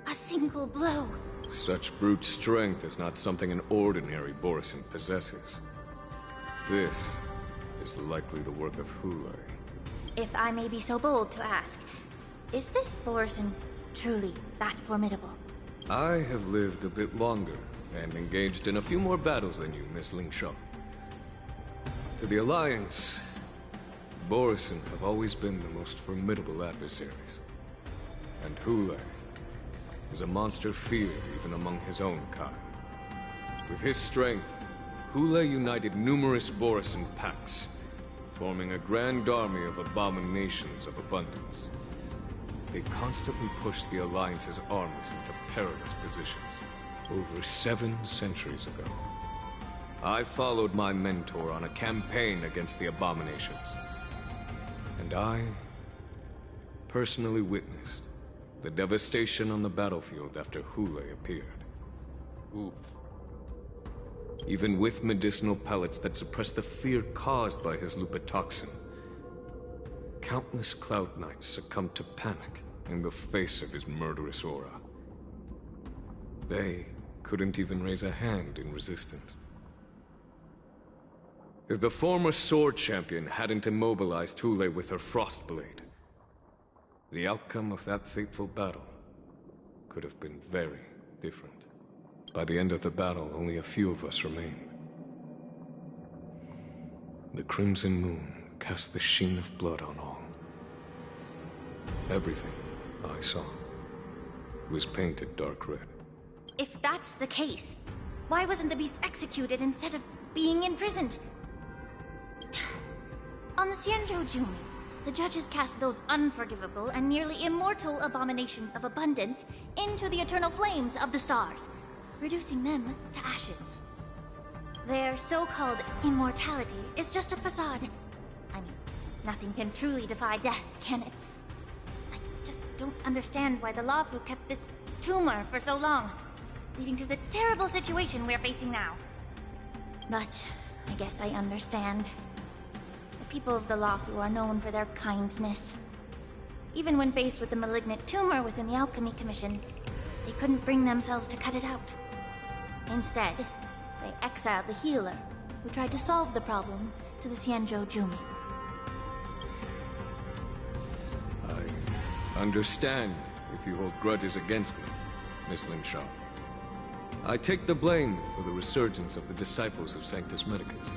a single blow. Such brute strength is not something an ordinary Borisin possesses. This is likely the work of Hulai. If I may be so bold to ask, is this Borisin truly that formidable? I have lived a bit longer and engaged in a few more battles than you, Miss Ling Sha. To the Alliance, Borisin have always been the most formidable adversaries. And Hulai is a monster feared even among his own kind. With his strength, Hule united numerous Borisin pacts, forming a grand army of abominations of abundance. They constantly pushed the Alliance's armies into perilous positions. Over 7 centuries ago, I followed my mentor on a campaign against the abominations. And I personally witnessed the devastation on the battlefield after Hule appeared. Oof. Even with medicinal pellets that suppressed the fear caused by his lupitoxin, countless Cloud Knights succumbed to panic in the face of his murderous aura. They couldn't even raise a hand in resistance. If the former Sword Champion hadn't immobilized Hule with her Frostblade, the outcome of that fateful battle could have been very different. By the end of the battle, only a few of us remained. The Crimson Moon cast the sheen of blood on all. Everything I saw was painted dark red. If that's the case, why wasn't the beast executed instead of being imprisoned? On the Xianzhou Jumi, the judges cast those unforgivable and nearly immortal abominations of abundance into the eternal flames of the stars, reducing them to ashes. Their so-called immortality is just a facade. I mean, nothing can truly defy death, can it? I just don't understand why the Luofu kept this tumor for so long, leading to the terrible situation we're facing now. But I guess I understand. The people of the Luofu are known for their kindness. Even when faced with the malignant tumor within the Alchemy Commission, they couldn't bring themselves to cut it out. Instead, they exiled the healer, who tried to solve the problem, to the Xianzhou Jumi. I understand if you hold grudges against me, Miss Ling Shao. I take the blame for the resurgence of the disciples of Sanctus Medicus.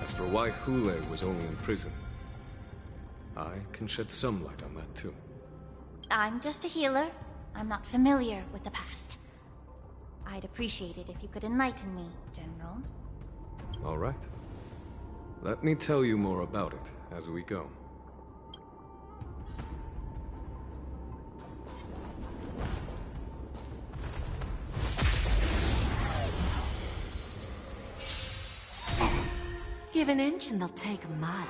As for why Hule was only in prison, I can shed some light on that too. I'm just a healer. I'm not familiar with the past. I'd appreciate it if you could enlighten me, General. All right. Let me tell you more about it as we go. Give an inch and they'll take a mile.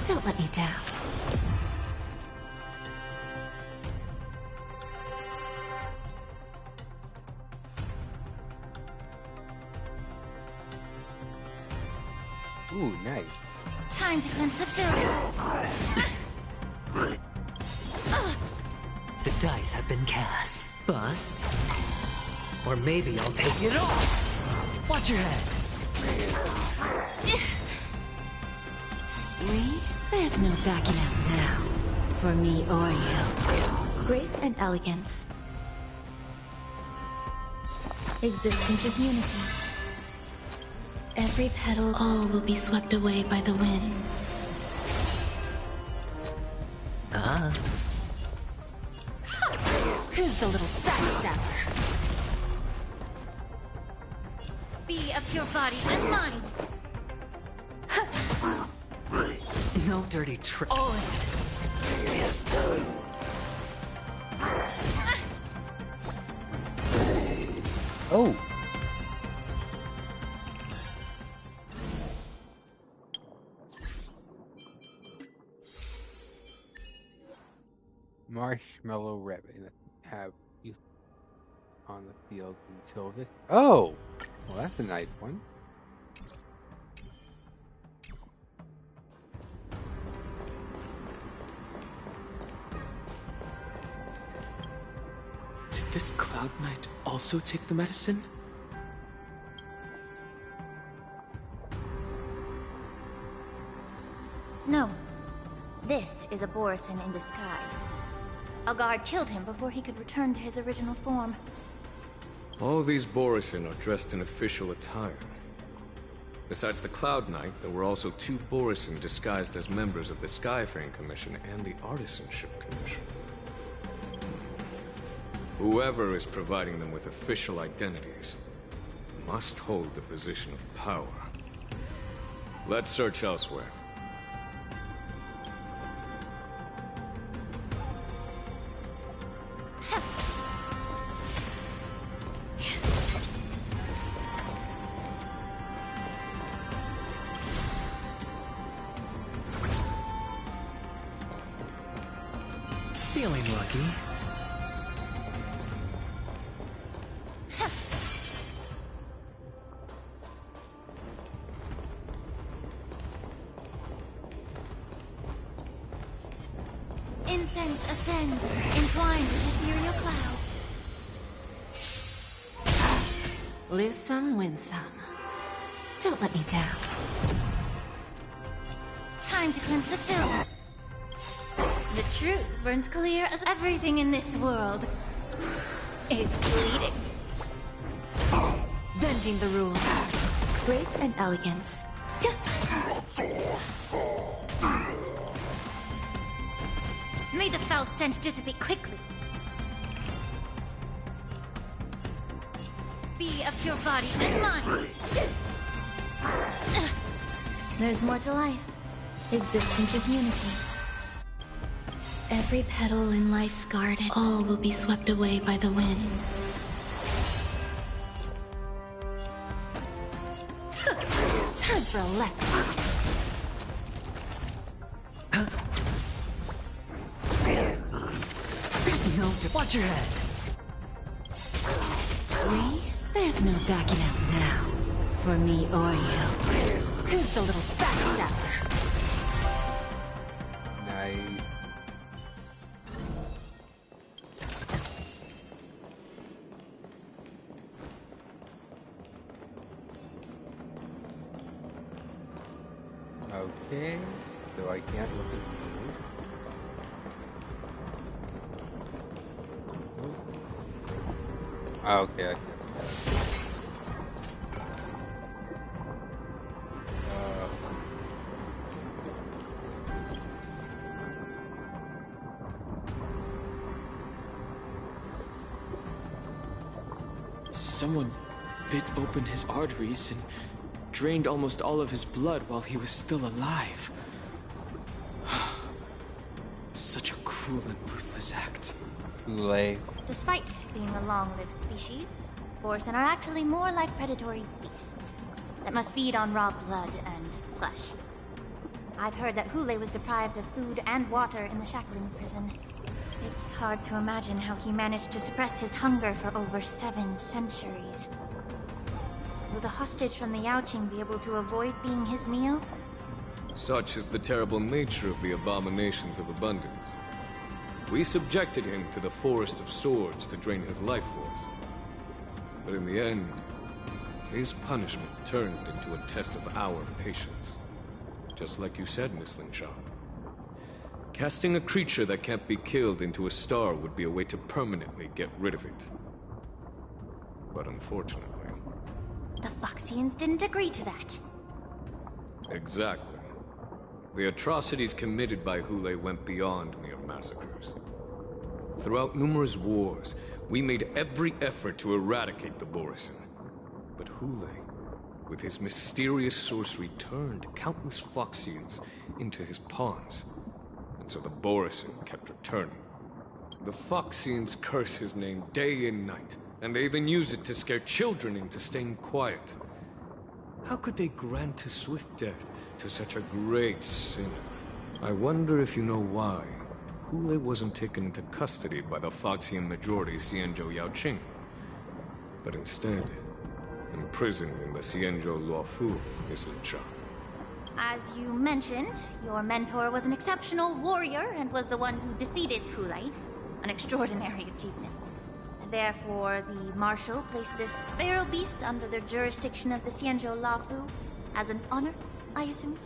Don't let me down. Ooh, nice. Time to cleanse the filter. The dice have been cast. Bust. Or maybe I'll take it off. Watch your head. There's no backing out now. For me or you. Grace and elegance. Existence is unity. Every petal, all will be swept away by the wind. Who's the little backstabber? Be of your body and mind. No dirty trick. Oh. Marshmallow ribbon. Have you on the field until this. Oh! Well, that's a nice one. Did this Cloud Knight also take the medicine? No. This is a Borisin in disguise. A guard killed him before he could return to his original form. All these Borisin are dressed in official attire. Besides the Cloud Knight, there were also 2 Borisin disguised as members of the Skyfaring Commission and the Artisanship Commission. Whoever is providing them with official identities must hold the position of power. Let's search elsewhere. Feeling lucky. Incense ascends, entwined with ethereal clouds. Lose some, win some. Don't let me down. Time to cleanse the filth. The truth burns clear as everything in this world is bleeding. Bending the rules. Grace and elegance. May the foul stench dissipate quickly. Be of pure body and mind. There's more to life. Existence is unity. Every petal in life's garden, all will be swept away by the wind. Time for a lesson. Watch your head. There's no backing out now. For me or you. Who's the little backstabber? Nice. Okay, so I can't look at you. Okay, I can't. Someone bit open his arteries and drained almost all of his blood while he was still alive. Such a cruel and ruthless act. Lay. Despite being a long-lived species, Borson are actually more like predatory beasts that must feed on raw blood and flesh. I've heard that Hule was deprived of food and water in the shackling prison. It's hard to imagine how he managed to suppress his hunger for over 7 centuries. Will the hostage from the Yaoqing be able to avoid being his meal? Such is the terrible nature of the abominations of abundance. We subjected him to the Forest of Swords to drain his life force. But in the end, his punishment turned into a test of our patience. Just like you said, Miss Linshaw. Casting a creature that can't be killed into a star would be a way to permanently get rid of it. But unfortunately... The Foxians didn't agree to that. Exactly. The atrocities committed by Hule went beyond mere massacres. Throughout numerous wars, we made every effort to eradicate the Borison. But Hule, with his mysterious sorcery, turned countless Foxians into his pawns. And so the Borison kept returning. The Foxians curse his name day and night, and they even use it to scare children into staying quiet. How could they grant a swift death to such a great sinner? I wonder if you know why Hule wasn't taken into custody by the Foxian majority Xianzhou Yaoqing, but instead imprisoned in the Xianzhou Luofu, Miss Linshaw. As you mentioned, your mentor was an exceptional warrior and was the one who defeated Hule, an extraordinary achievement. Therefore, the Marshal placed this feral beast under the jurisdiction of the Xianzhou Luofu as an honor, I assume?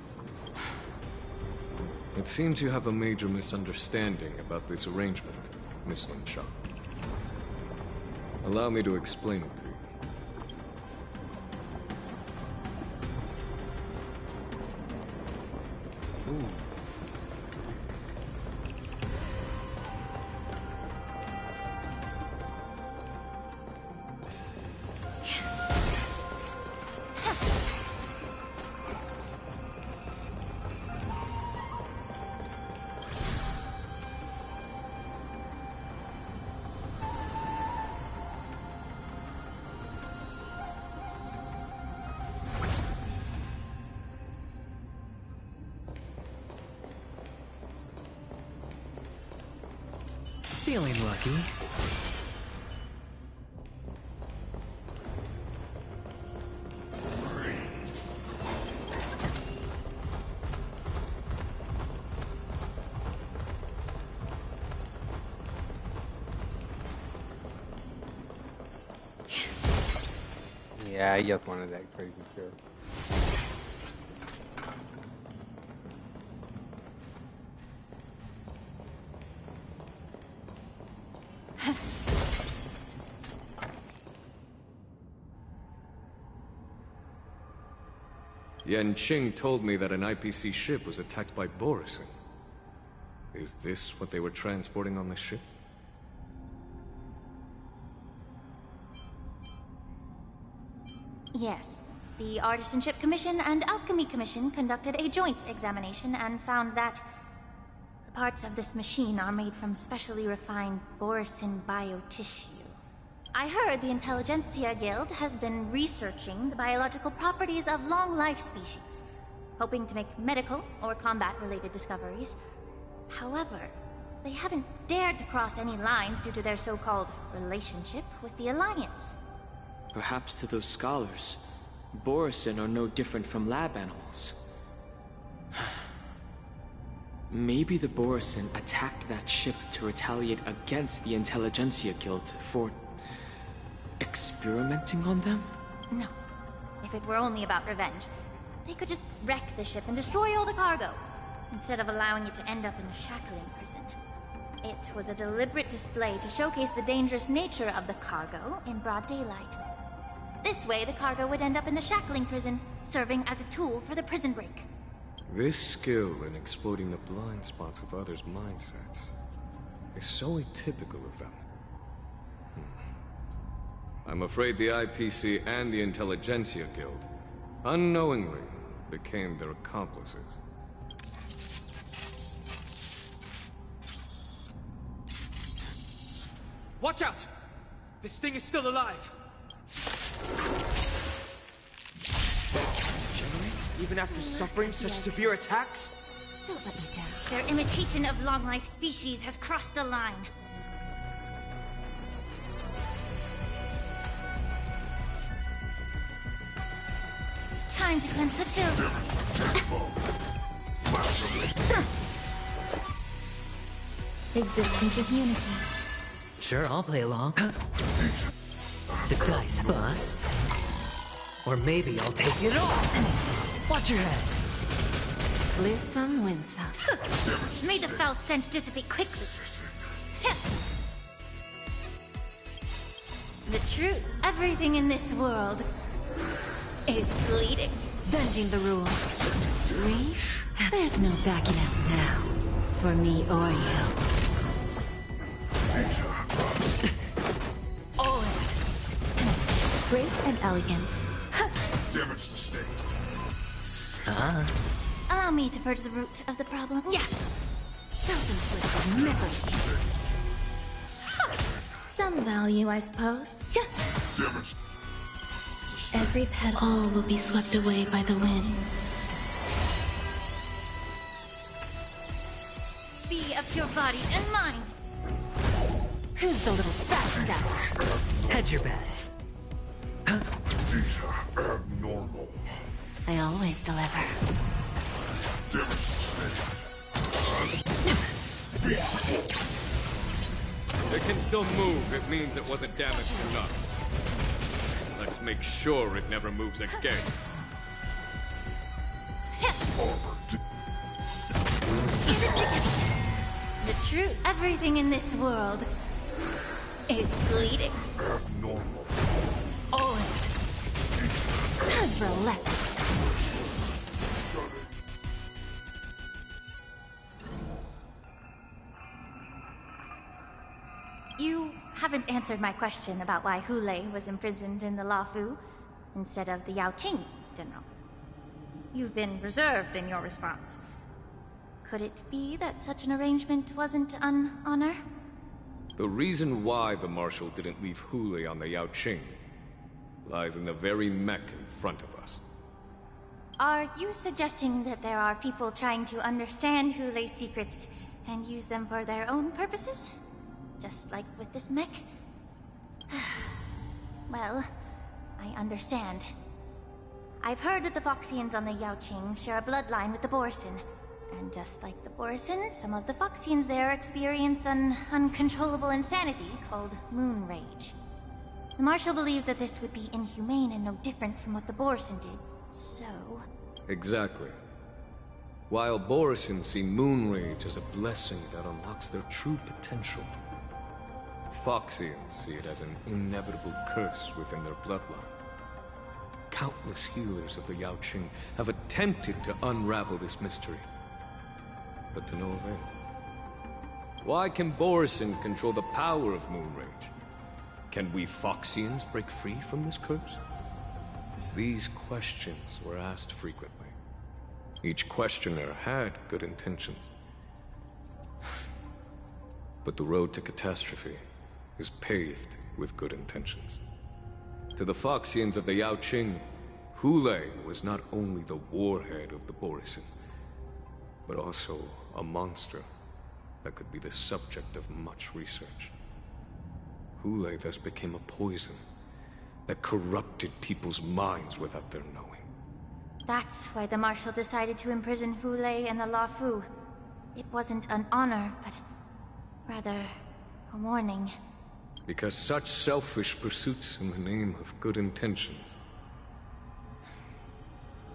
It seems you have a major misunderstanding about this arrangement, Miss Linshaw. Allow me to explain it to you. Ooh. Feeling lucky. Yeah, I just wanted that crazy shit. Yanqing told me that an IPC ship was attacked by Borison. Is this what they were transporting on the ship? Yes. The Artisanship Commission and Alchemy Commission conducted a joint examination and found that the parts of this machine are made from specially refined Borison biotissue. I heard the Intelligentsia Guild has been researching the biological properties of long-life species, hoping to make medical or combat-related discoveries. However, they haven't dared to cross any lines due to their so-called relationship with the Alliance. Perhaps to those scholars, Borison are no different from lab animals. Maybe the Borison attacked that ship to retaliate against the Intelligentsia Guild for experimenting on them? No. If it were only about revenge, they could just wreck the ship and destroy all the cargo, instead of allowing it to end up in the shackling prison. It was a deliberate display to showcase the dangerous nature of the cargo in broad daylight. This way, the cargo would end up in the shackling prison, serving as a tool for the prison break. This skill in exploiting the blind spots of others' mindsets is so atypical of them. I'm afraid the IPC and the Intelligentsia Guild unknowingly became their accomplices. Watch out! This thing is still alive! Regenerate even after suffering such severe attacks? Don't let me down. Their imitation of long-life species has crossed the line. Time to cleanse the filth. Existence is unity. Sure, I'll play along. The dice bust. Or maybe I'll take it all. Watch your head. Lose some, win some. May the foul stench dissipate quickly. The truth, everything in this world is bleeding. Bending the rules. We? There's no backing out now. For me or you. Grace and elegance. Damage sustained. Allow me to purge the root of the problem. Yeah. Self-inflicted misery. Some value, I suppose. Damage. Every petal. All will be swept away by the wind. Be of your body and mind. Who's the little backstabber? Hedge your bets. These are abnormal. I always deliver. Damage sustained. It can still move. It means it wasn't damaged enough. Let's make sure it never moves again. The truth, everything in this world is bleeding. Abnormal. All in. Time for a lesson. You haven't answered my question about why Hulei was imprisoned in the Lafu instead of the Yaoqing General. You've been reserved in your response. Could it be that such an arrangement wasn't an honor? The reason why the Marshal didn't leave Hulei on the Yaoqing lies in the very mech in front of us. Are you suggesting that there are people trying to understand Hulei's secrets and use them for their own purposes? just like with this mech? Well, I understand. I've heard that the Foxians on the Yaoqing share a bloodline with the Borson. And just like the Borson, some of the Foxians there experience an uncontrollable insanity called moon rage. The Marshal believed that this would be inhumane and no different from what the Borson did, so... Exactly. While Borson see moon rage as a blessing that unlocks their true potential, Foxians see it as an inevitable curse within their bloodline. Countless healers of the Yaoqing have attempted to unravel this mystery, but to no avail. Why can Borson control the power of moon rage? Can we Foxians break free from this curse? These questions were asked frequently. Each questioner had good intentions. But the road to catastrophe is paved with good intentions. To the Foxians of the Yaoqing, Hulei was not only the warhead of the Borson, but also a monster that could be the subject of much research. Hulei thus became a poison that corrupted people's minds without their knowing. That's why the Marshal decided to imprison Hulei and the Luofu. It wasn't an honor, but rather a warning. Because such selfish pursuits in the name of good intentions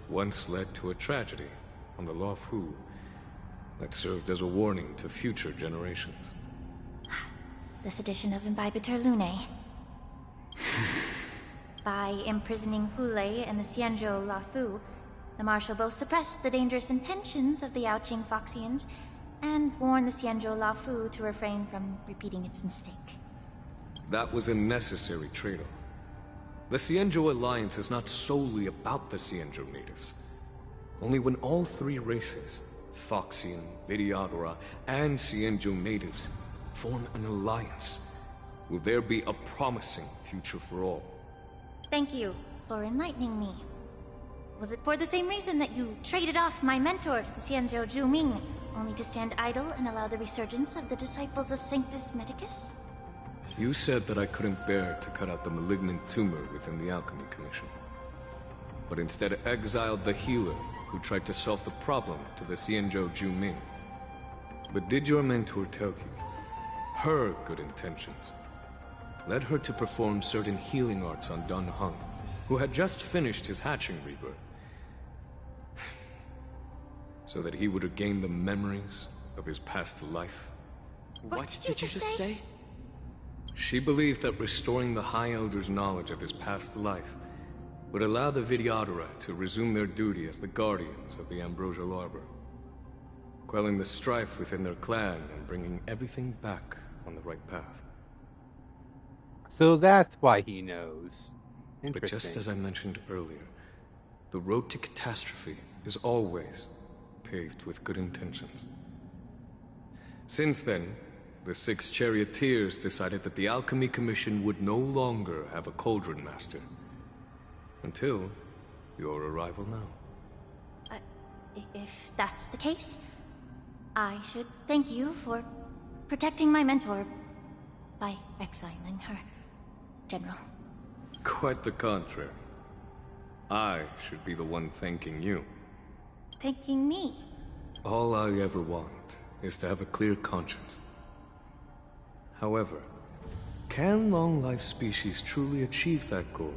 once led to a tragedy on the Luofu that served as a warning to future generations. This edition of Imbibitor Lunae. By imprisoning Hulei and the Xianzhou Luofu, the Marshal both suppressed the dangerous intentions of the Yaoqing Foxians and warned the Xianzhou Luofu to refrain from repeating its mistake. That was a necessary trade-off. The Xianzhou Alliance is not solely about the Xianzhou natives. Only when all three races, Foxian, Videodora, and Xianzhou natives, form an alliance, will there be a promising future for all. Thank you for enlightening me. Was it for the same reason that you traded off my mentor to the Xianzhou Zhuming, only to stand idle and allow the resurgence of the disciples of Sanctus Medicus? You said that I couldn't bear to cut out the malignant tumor within the Alchemy Commission, but instead exiled the healer who tried to solve the problem to the Xianzhou Zhuming. But did your mentor tell you her good intentions led her to perform certain healing arts on Dun Hung, who had just finished his hatching rebirth, so that he would regain the memories of his past life? What did you just say? She believed that restoring the High Elder's knowledge of his past life would allow the Videodora to resume their duty as the guardians of the Ambrosial Arbor, quelling the strife within their clan and bringing everything back on the right path. So that's why he knows. But just as I mentioned earlier, the road to catastrophe is always paved with good intentions. Since then, the 6 charioteers decided that the Alchemy Commission would no longer have a Cauldron Master. Until your arrival now. If that's the case, I should thank you for protecting my mentor by exiling her, General. Quite the contrary. I should be the one thanking you. Thanking me? All I ever want is to have a clear conscience. However, can long-life species truly achieve that goal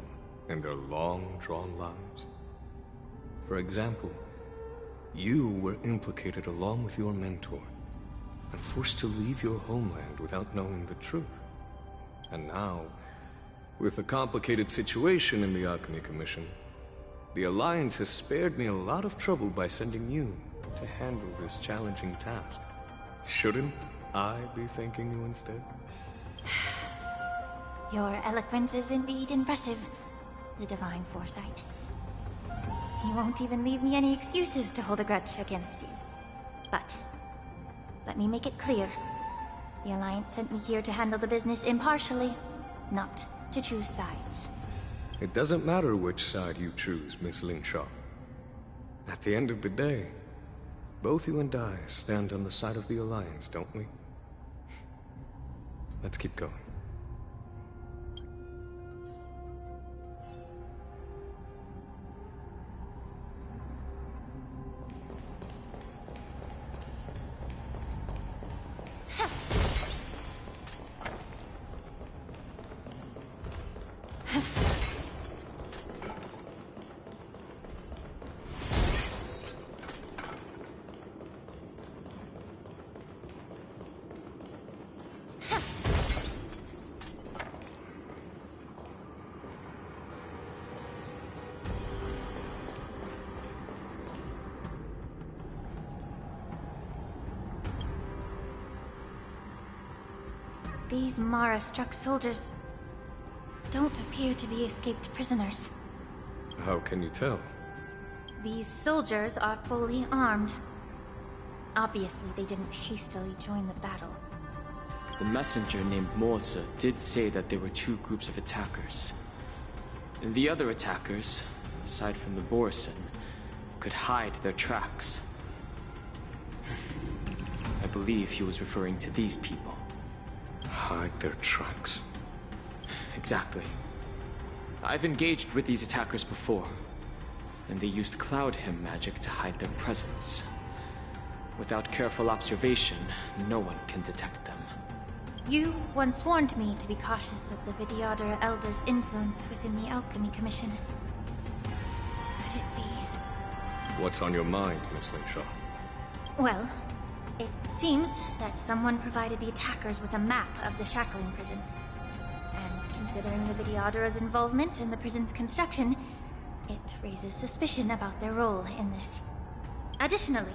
in their long-drawn lives? For example, you were implicated along with your mentor and forced to leave your homeland without knowing the truth. And now, with the complicated situation in the Alchemy Commission, the Alliance has spared me a lot of trouble by sending you to handle this challenging task. Shouldn't I be thanking you instead? Your eloquence is indeed impressive, the divine foresight. You won't even leave me any excuses to hold a grudge against you. But let me make it clear. The Alliance sent me here to handle the business impartially, not to choose sides. It doesn't matter which side you choose, Miss Lingshaw. At the end of the day, both you and I stand on the side of the Alliance, don't we? Let's keep going. These Mara-struck soldiers don't appear to be escaped prisoners. How can you tell? These soldiers are fully armed. Obviously, they didn't hastily join the battle. The messenger named Morza did say that there were two groups of attackers. And the other attackers, aside from the Borison, could hide their tracks. I believe he was referring to these people. Hide their tracks? Exactly. I've engaged with these attackers before, and they used Cloud Hymn magic to hide their presence. Without careful observation, no one can detect them. You once warned me to be cautious of the Vidyadhara Elder's influence within the Alchemy Commission. Could it be? What's on your mind, Miss Linshaw? Well, it seems that someone provided the attackers with a map of the Shackling prison. And considering the Vidyadhara's involvement in the prison's construction, it raises suspicion about their role in this. Additionally,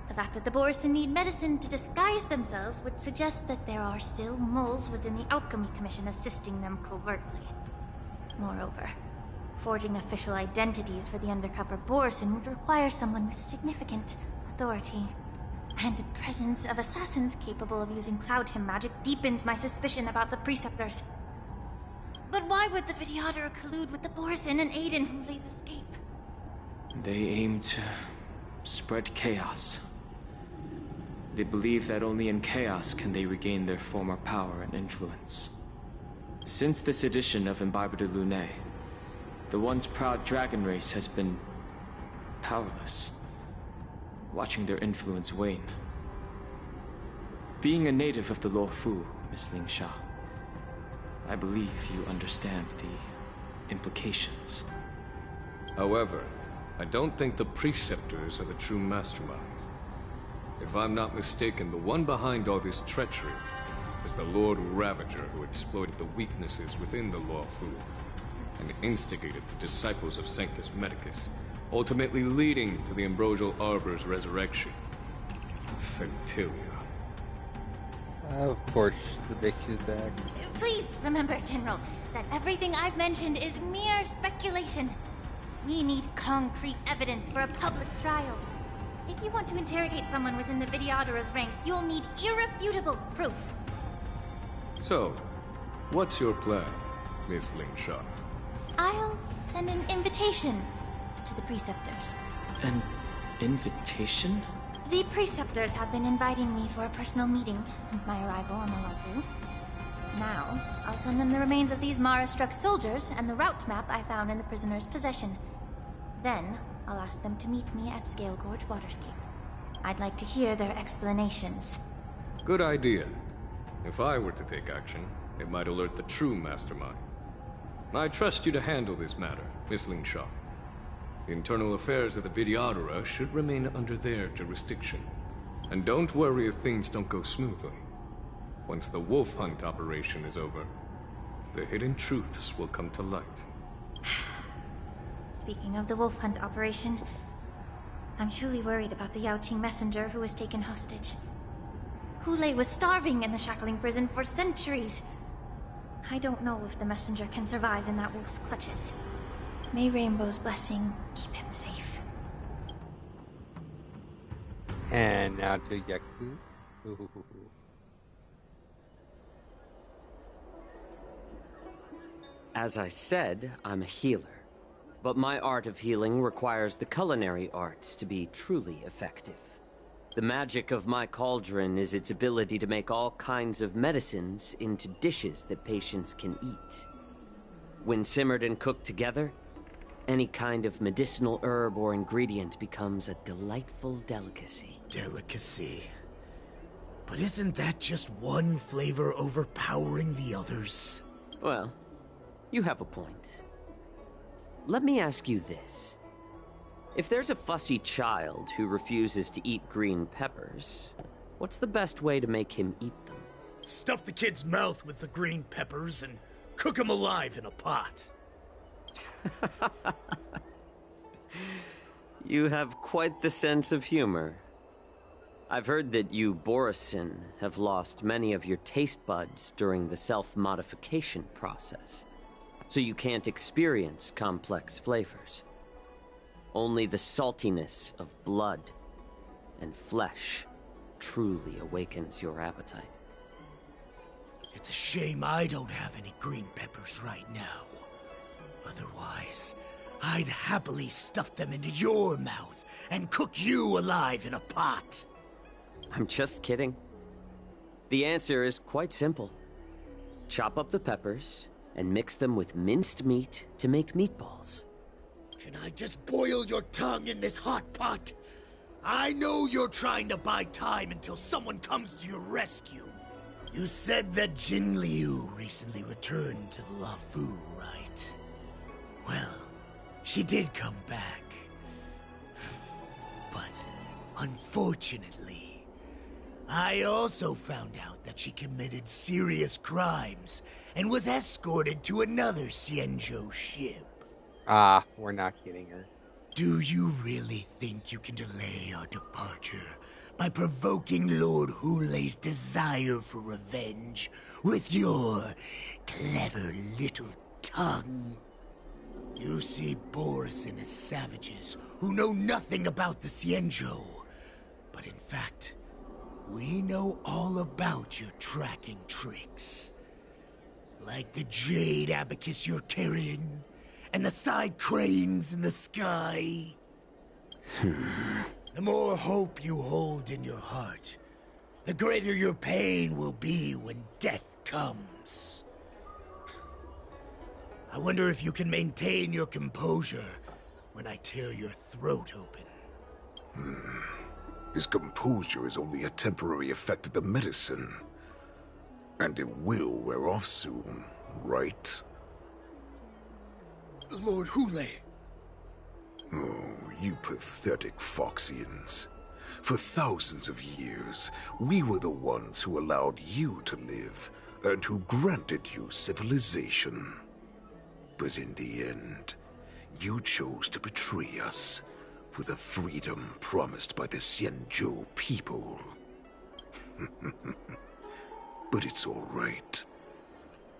the fact that the Borison need medicine to disguise themselves would suggest that there are still moles within the Alchemy Commission assisting them covertly. Moreover, forging official identities for the undercover Borison would require someone with significant authority. And the presence of assassins capable of using Cloud Hymn magic deepens my suspicion about the Preceptors. But why would the Vidyadhara collude with the Borison and aid in Hulei's escape? They aim to spread chaos. They believe that only in chaos can they regain their former power and influence. Since this edition of Imbibe de Lune, the once proud dragon race has been powerless, watching their influence wane. Being a native of the Luofu, Miss Linshaw, I believe you understand the implications. However, I don't think the Preceptors are the true masterminds. If I'm not mistaken, the one behind all this treachery is the Lord Ravager who exploited the weaknesses within the Luofu and instigated the disciples of Sanctus Medicus, ultimately leading to the Ambrosial Arbor's resurrection. Fentilia. Of course, the bitch is back. Please remember, General, that everything I've mentioned is mere speculation. We need concrete evidence for a public trial. If you want to interrogate someone within the Vidyadhara's ranks, you'll need irrefutable proof. So, what's your plan, Miss Linshaw? I'll send an invitation to the Preceptors. An invitation? The Preceptors have been inviting me for a personal meeting since my arrival on the Luofu. Now, I'll send them the remains of these Mara-struck soldiers and the route map I found in the prisoner's possession. Then, I'll ask them to meet me at Scale Gorge Waterscape. I'd like to hear their explanations. Good idea. If I were to take action, it might alert the true mastermind. I trust you to handle this matter, Miss Linshaw. The internal affairs of the Vidyadhara should remain under their jurisdiction. And don't worry if things don't go smoothly. Once the wolf hunt operation is over, the hidden truths will come to light. Speaking of the wolf hunt operation, I'm truly worried about the Yaoqing messenger who was taken hostage. Hulei was starving in the Shackling prison for centuries. I don't know if the messenger can survive in that wolf's clutches. May Rainbow's blessing keep him safe. And now to Yaku. As I said, I'm a healer. But my art of healing requires the culinary arts to be truly effective. The magic of my cauldron is its ability to make all kinds of medicines into dishes that patients can eat. When simmered and cooked together, any kind of medicinal herb or ingredient becomes a delightful delicacy. Delicacy. But isn't that just one flavor overpowering the others? Well, you have a point. Let me ask you this. If there's a fussy child who refuses to eat green peppers, what's the best way to make him eat them? Stuff the kid's mouth with the green peppers and cook him alive in a pot. You have quite the sense of humor. I've heard that you, Borison, have lost many of your taste buds during the self-modification process, so you can't experience complex flavors. Only the saltiness of blood and flesh truly awakens your appetite. It's a shame I don't have any green peppers right now. Otherwise, I'd happily stuff them into your mouth and cook you alive in a pot. I'm just kidding. The answer is quite simple. Chop up the peppers and mix them with minced meat to make meatballs. Can I just boil your tongue in this hot pot? I know you're trying to buy time until someone comes to your rescue. You said that Jin Liu recently returned to the Luofu, right? Well, she did come back. But, unfortunately, I also found out that she committed serious crimes and was escorted to another Xianzhou ship. Ah, we're not getting her. Do you really think you can delay our departure by provoking Lord Hulei's desire for revenge with your clever little tongue? You see Borison as savages who know nothing about the Xianzhou, but in fact, we know all about your tracking tricks. Like the jade abacus you're carrying, and the side cranes in the sky. The more hope you hold in your heart, the greater your pain will be when death comes. I wonder if you can maintain your composure when I tear your throat open. His composure is only a temporary effect of the medicine. And it will wear off soon, right? Lord Hulei. Oh, you pathetic Foxians. For thousands of years, we were the ones who allowed you to live, and who granted you civilization. But in the end, you chose to betray us for the freedom promised by the Xianzhou people. But it's all right.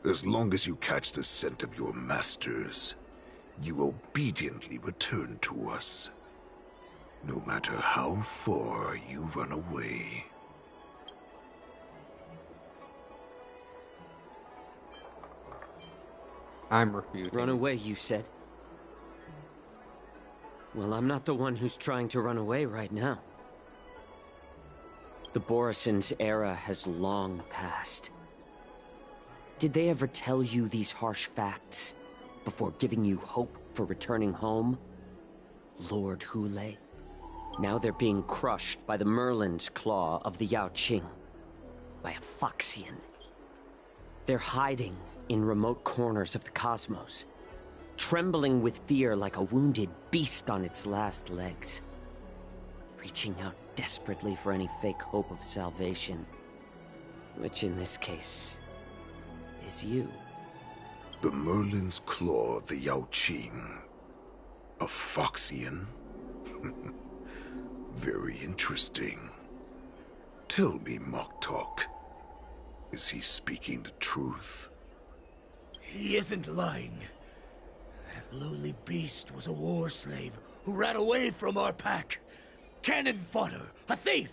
As long as you catch the scent of your masters, you obediently return to us. No matter how far you run away. I'm refusing. Run away, you said? Well, I'm not the one who's trying to run away right now. The Borison's era has long passed. Did they ever tell you these harsh facts before giving you hope for returning home? Lord Hulei? Now they're being crushed by the Merlin's claw of the Yaoqing. By a Foxian. They're hiding in remote corners of the cosmos, trembling with fear like a wounded beast on its last legs, reaching out desperately for any fake hope of salvation, which in this case is you. The Merlin's claw of the Yaoqing. A Foxian? Very interesting. Tell me, Moktok, is he speaking the truth? He isn't lying. That lowly beast was a war slave who ran away from our pack. Cannon fodder, a thief!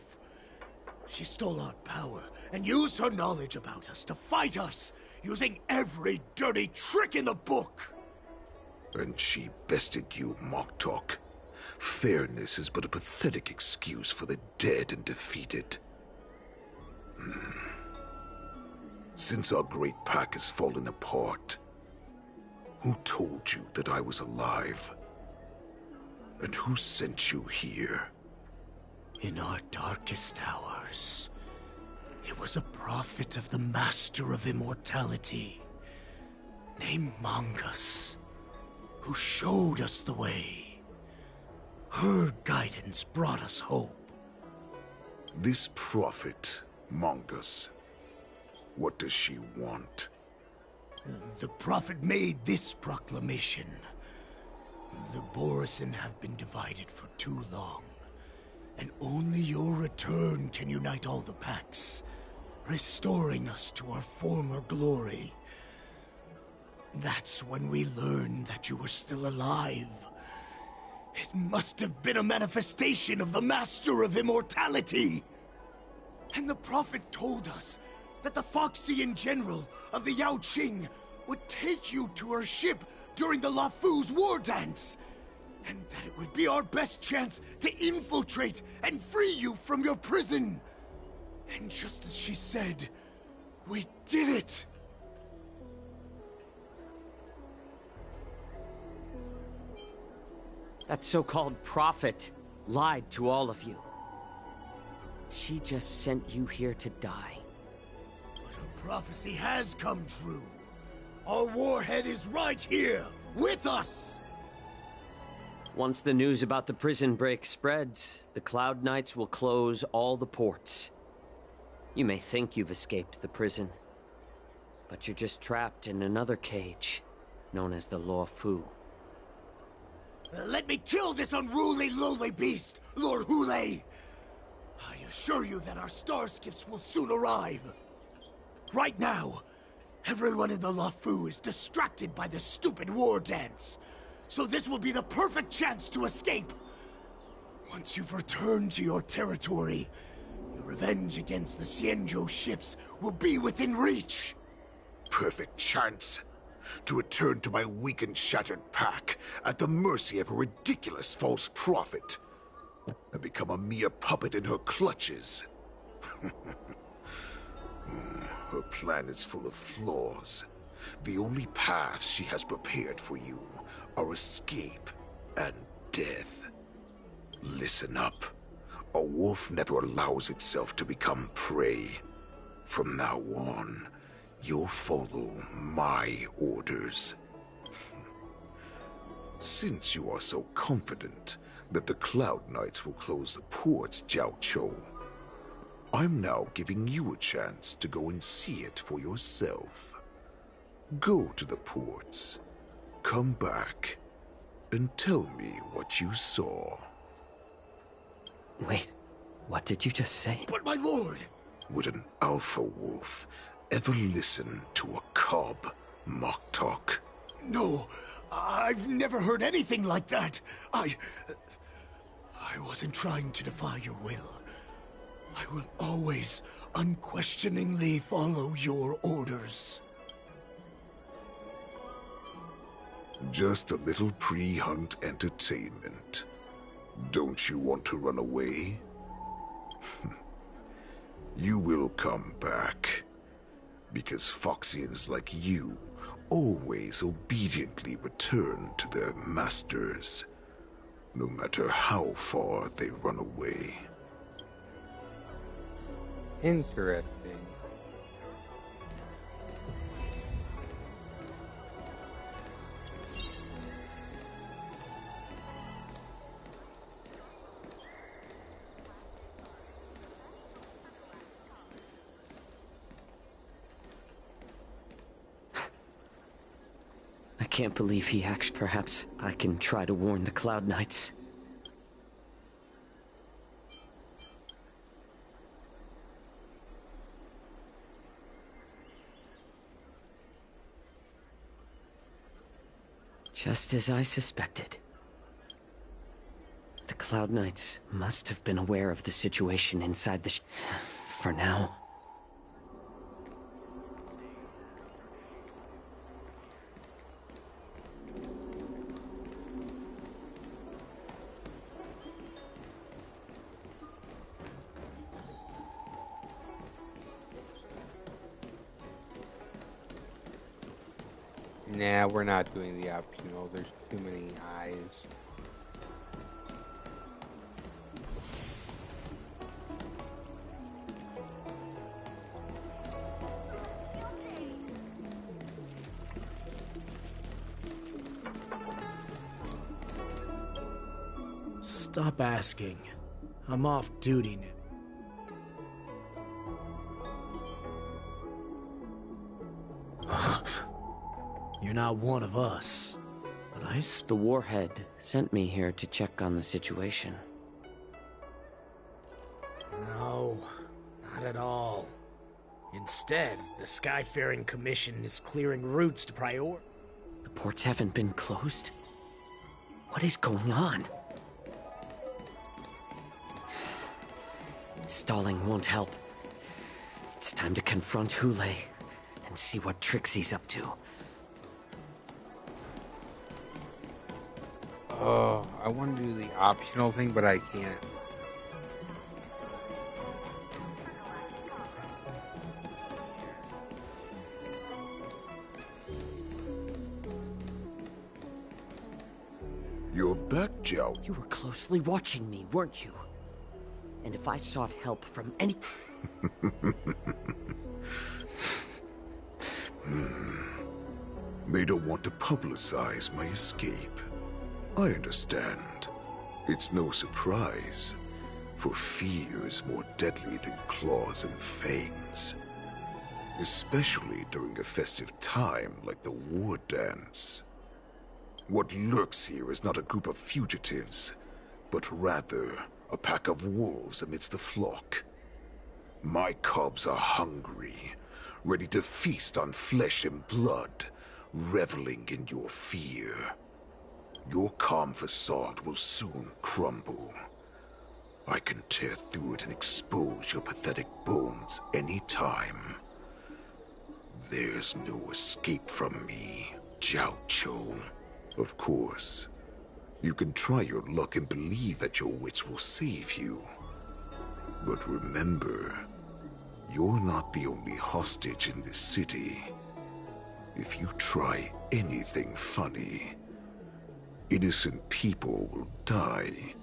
She stole our power and used her knowledge about us to fight us, using every dirty trick in the book. And she bested you, Moktok. fairness is but a pathetic excuse for the dead and defeated. Since our great pack has fallen apart, who told you that I was alive? And who sent you here? In our darkest hours, it was a prophet of the Master of Immortality, named Mongus, who showed us the way. Her guidance brought us hope. This prophet, Mongus, what does she want? The prophet made this proclamation. The Borisin have been divided for too long, and only your return can unite all the packs, restoring us to our former glory. That's when we learned that you were still alive. It must have been a manifestation of the Master of Immortality. And the prophet told us that the Foxian general of the Yaoqing would take you to her ship during the Lafu's Wardance, and that it would be our best chance to infiltrate and free you from your prison. And just as she said, we did it! That so-called prophet lied to all of you. She just sent you here to die. But her prophecy has come true. Our warhead is right here, with us! Once the news about the prison break spreads, the Cloud Knights will close all the ports. You may think you've escaped the prison, but you're just trapped in another cage, known as the Lafu. Let me kill this unruly, lowly beast, Lord Hulei! I assure you that our star skiffs will soon arrive. Right now, everyone in the Lafu is distracted by the stupid war dance, so this will be the perfect chance to escape. Once you've returned to your territory, your revenge against the Xianzhou ships will be within reach. Perfect chance to return to my weak and shattered pack at the mercy of a ridiculous false prophet and become a mere puppet in her clutches. Her plan is full of flaws. The only paths she has prepared for you are escape and death. Listen up. A wolf never allows itself to become prey. From now on, you'll follow my orders. Since you are so confident that the Cloud Knights will close the ports, Jiaoqiu, I'm now giving you a chance to go and see it for yourself. Go to the ports, come back, and tell me what you saw. Wait, what did you just say? But my lord! Would an alpha wolf ever listen to a cub mock talk? No, I've never heard anything like that. I wasn't trying to defy your will. I will always unquestioningly follow your orders. Just a little pre-hunt entertainment. Don't you want to run away? You will come back. Because Foxians like you always obediently return to their masters, no matter how far they run away. Interesting. I can't believe he actually... Perhaps I can try to warn the Cloud Knights. Just as I suspected. The Cloud Knights must have been aware of the situation inside the for now. Nah, we're not doing the optional. There's too many eyes. Stop asking. I'm off duty now. You're not one of us, but The Warhead sent me here to check on the situation. No, not at all. Instead, the Skyfaring Commission is clearing routes to prior... The ports haven't been closed? What is going on? Stalling won't help. It's time to confront Hule and see what tricks he's up to. Oh, I want to do the optional thing, but I can't. You're back, Zhao. You were closely watching me, weren't you? And if I sought help from any... They don't want to publicize my escape. I understand. It's no surprise, for fear is more deadly than claws and fangs. Especially during a festive time like the Wardance. What lurks here is not a group of fugitives, but rather a pack of wolves amidst a flock. My cubs are hungry, ready to feast on flesh and blood, reveling in your fear. Your calm facade will soon crumble. I can tear through it and expose your pathetic bones any time. There's no escape from me, Jiao Cho. Of course, you can try your luck and believe that your wits will save you. But remember, you're not the only hostage in this city. If you try anything funny, innocent people will die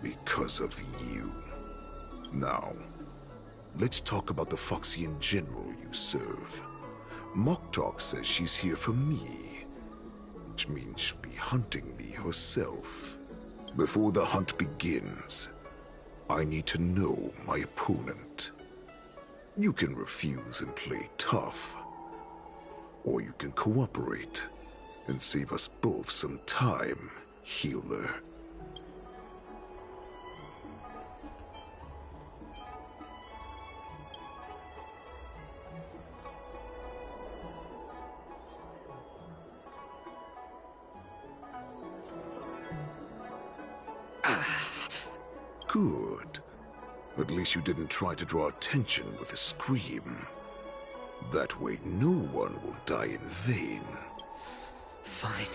because of you. Now, let's talk about the Foxian general you serve. Moktok says she's here for me, which means she'll be hunting me herself. Before the hunt begins, I need to know my opponent. You can refuse and play tough, or you can cooperate and save us both some time, healer. Good. At least you didn't try to draw attention with a scream. That way no one will die in vain. Fine.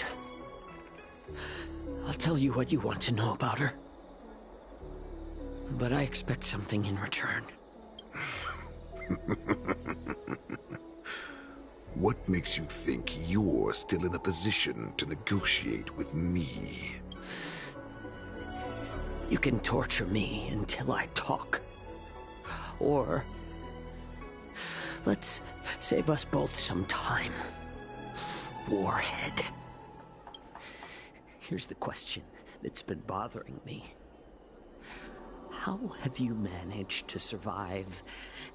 I'll tell you what you want to know about her. But I expect something in return. What makes you think you're still in a position to negotiate with me? You can torture me until I talk. Or... let's save us both some time. Warhead. Here's the question that's been bothering me. How have you managed to survive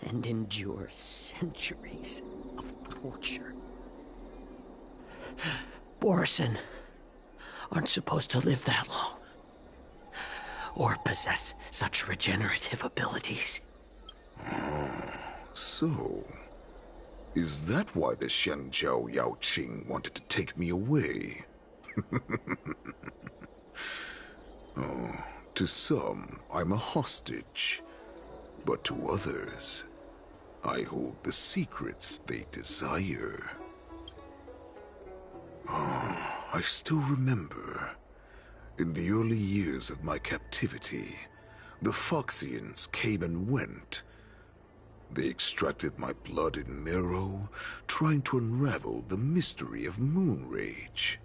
and endure centuries of torture? Borison aren't supposed to live that long, or possess such regenerative abilities. So, is that why the Shenjiao Yao Qing wanted to take me away? Oh, to some, I'm a hostage. But to others, I hold the secrets they desire. Oh, I still remember. In the early years of my captivity, the Foxians came and went. They extracted my blood and marrow, trying to unravel the mystery of moon rage.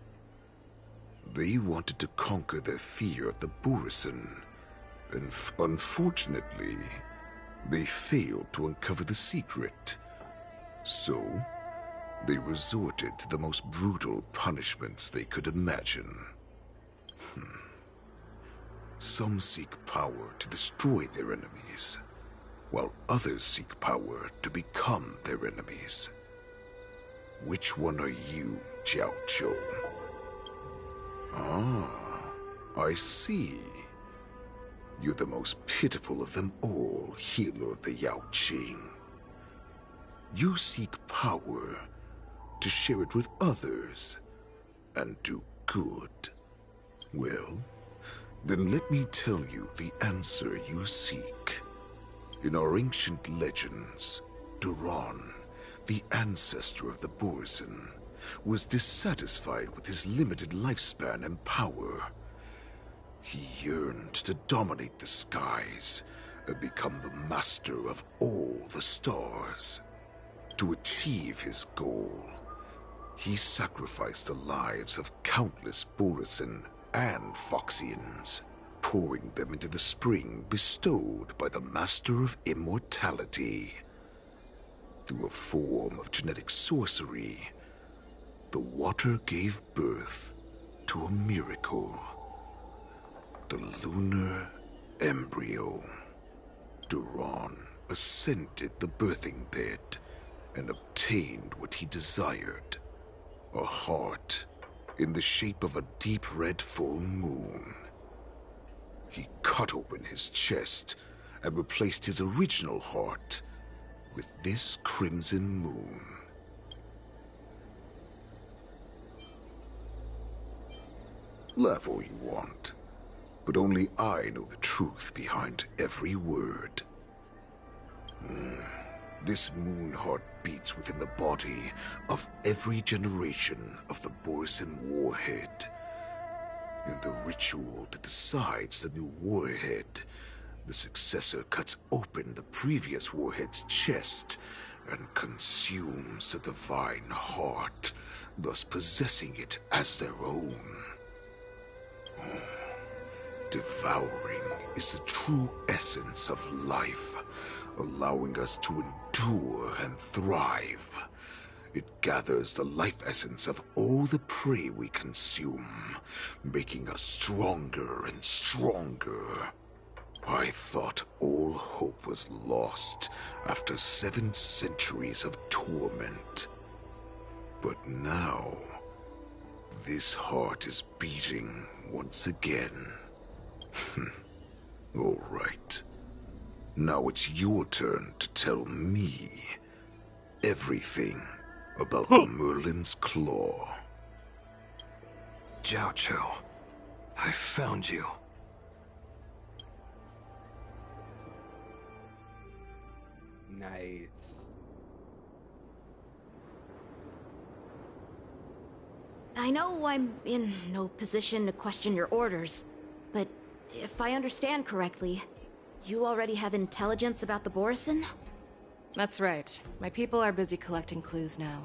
They wanted to conquer their fear of the Borisin, and unfortunately, they failed to uncover the secret. So, they resorted to the most brutal punishments they could imagine. Some seek power to destroy their enemies, while others seek power to become their enemies. Which one are you, Jiao Zhou? Ah, I see. You're the most pitiful of them all, healer of the Yaoqing. You seek power to share it with others and do good. Well, then let me tell you the answer you seek. In our ancient legends, Duran, the ancestor of the Borisin, was dissatisfied with his limited lifespan and power. He yearned to dominate the skies and become the master of all the stars. To achieve his goal, he sacrificed the lives of countless Borisin and Foxians, pouring them into the spring bestowed by the Master of Immortality. Through a form of genetic sorcery, the water gave birth to a miracle. The lunar embryo. Duran ascended the birthing bed and obtained what he desired. A heart in the shape of a deep red full moon. He cut open his chest and replaced his original heart with this crimson moon. Laugh all you want, but only I know the truth behind every word. This moon heart beats within the body of every generation of the Borisin warhead. In the ritual that decides the new warhead, the successor cuts open the previous warhead's chest and consumes the divine heart, thus possessing it as their own. Devouring is the true essence of life, allowing us to endure and thrive. It gathers the life essence of all the prey we consume, making us stronger and stronger. I thought all hope was lost after 7 centuries of torment. But now, this heart is beating once again. All right. Now it's your turn to tell me everything about the Merlin's Claw. Jiao Zhou, I found you. Nice. I know I'm in no position to question your orders, but if I understand correctly, you already have intelligence about the Borisin? That's right. My people are busy collecting clues now.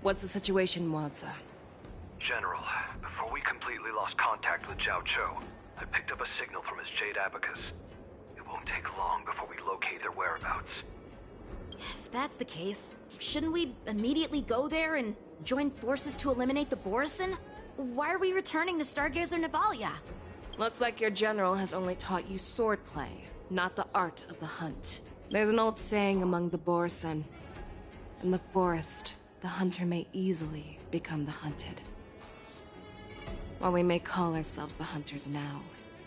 What's the situation, Wadza? General, before we completely lost contact with Jiao Zhou, I picked up a signal from his Jade Abacus. It won't take long before we locate their whereabouts. If that's the case, shouldn't we immediately go there and join forces to eliminate the Borisin? Why are we returning to Stargazer Navalia? Looks like your general has only taught you swordplay, not the art of the hunt. There's an old saying among the Borisin. In the forest, the hunter may easily become the hunted. While we may call ourselves the hunters now,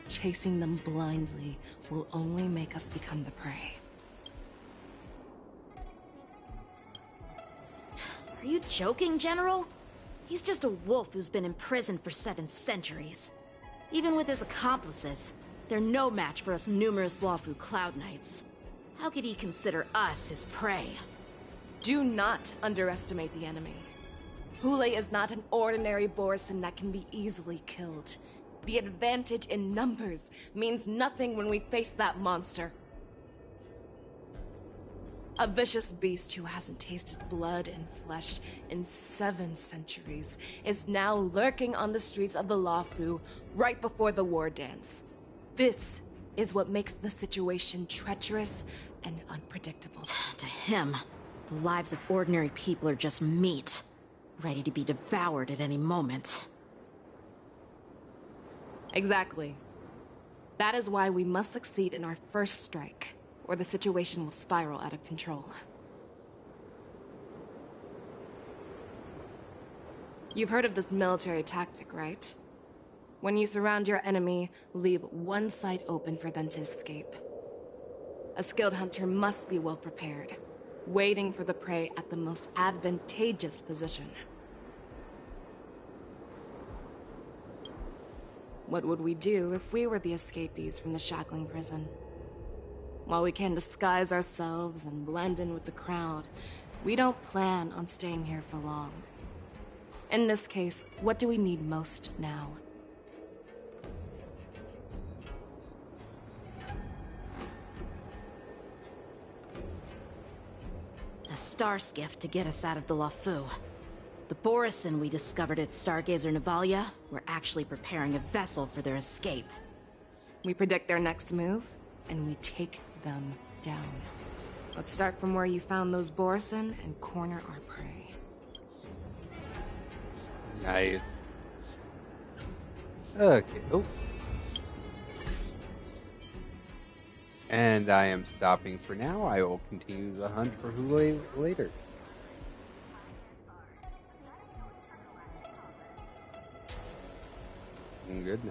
chasing them blindly will only make us become the prey. Are you joking, General? He's just a wolf who's been imprisoned for 7 centuries. Even with his accomplices, they're no match for us numerous Lawfu Cloud Knights. How could he consider us his prey? Do not underestimate the enemy. Hule is not an ordinary Borisin that can be easily killed. The advantage in numbers means nothing when we face that monster. A vicious beast who hasn't tasted blood and flesh in 7 centuries is now lurking on the streets of the Luofu right before the Wardance. This is what makes the situation treacherous and unpredictable. To him, the lives of ordinary people are just meat, ready to be devoured at any moment. Exactly. That is why we must succeed in our first strike, or the situation will spiral out of control. You've heard of this military tactic, right? When you surround your enemy, leave one side open for them to escape. A skilled hunter must be well prepared, waiting for the prey at the most advantageous position. What would we do if we were the escapees from the shackling prison? While we can disguise ourselves and blend in with the crowd, we don't plan on staying here for long. In this case, what do we need most now? A star skiff to get us out of the Luofu. The Borison we discovered at Stargazer Navalia were actually preparing a vessel for their escape. We predict their next move, and we take them down. Let's start from where you found those Borison and corner our prey. Nice. Okay. Oh. And I am stopping for now. I will continue the hunt for Hule later. Good night.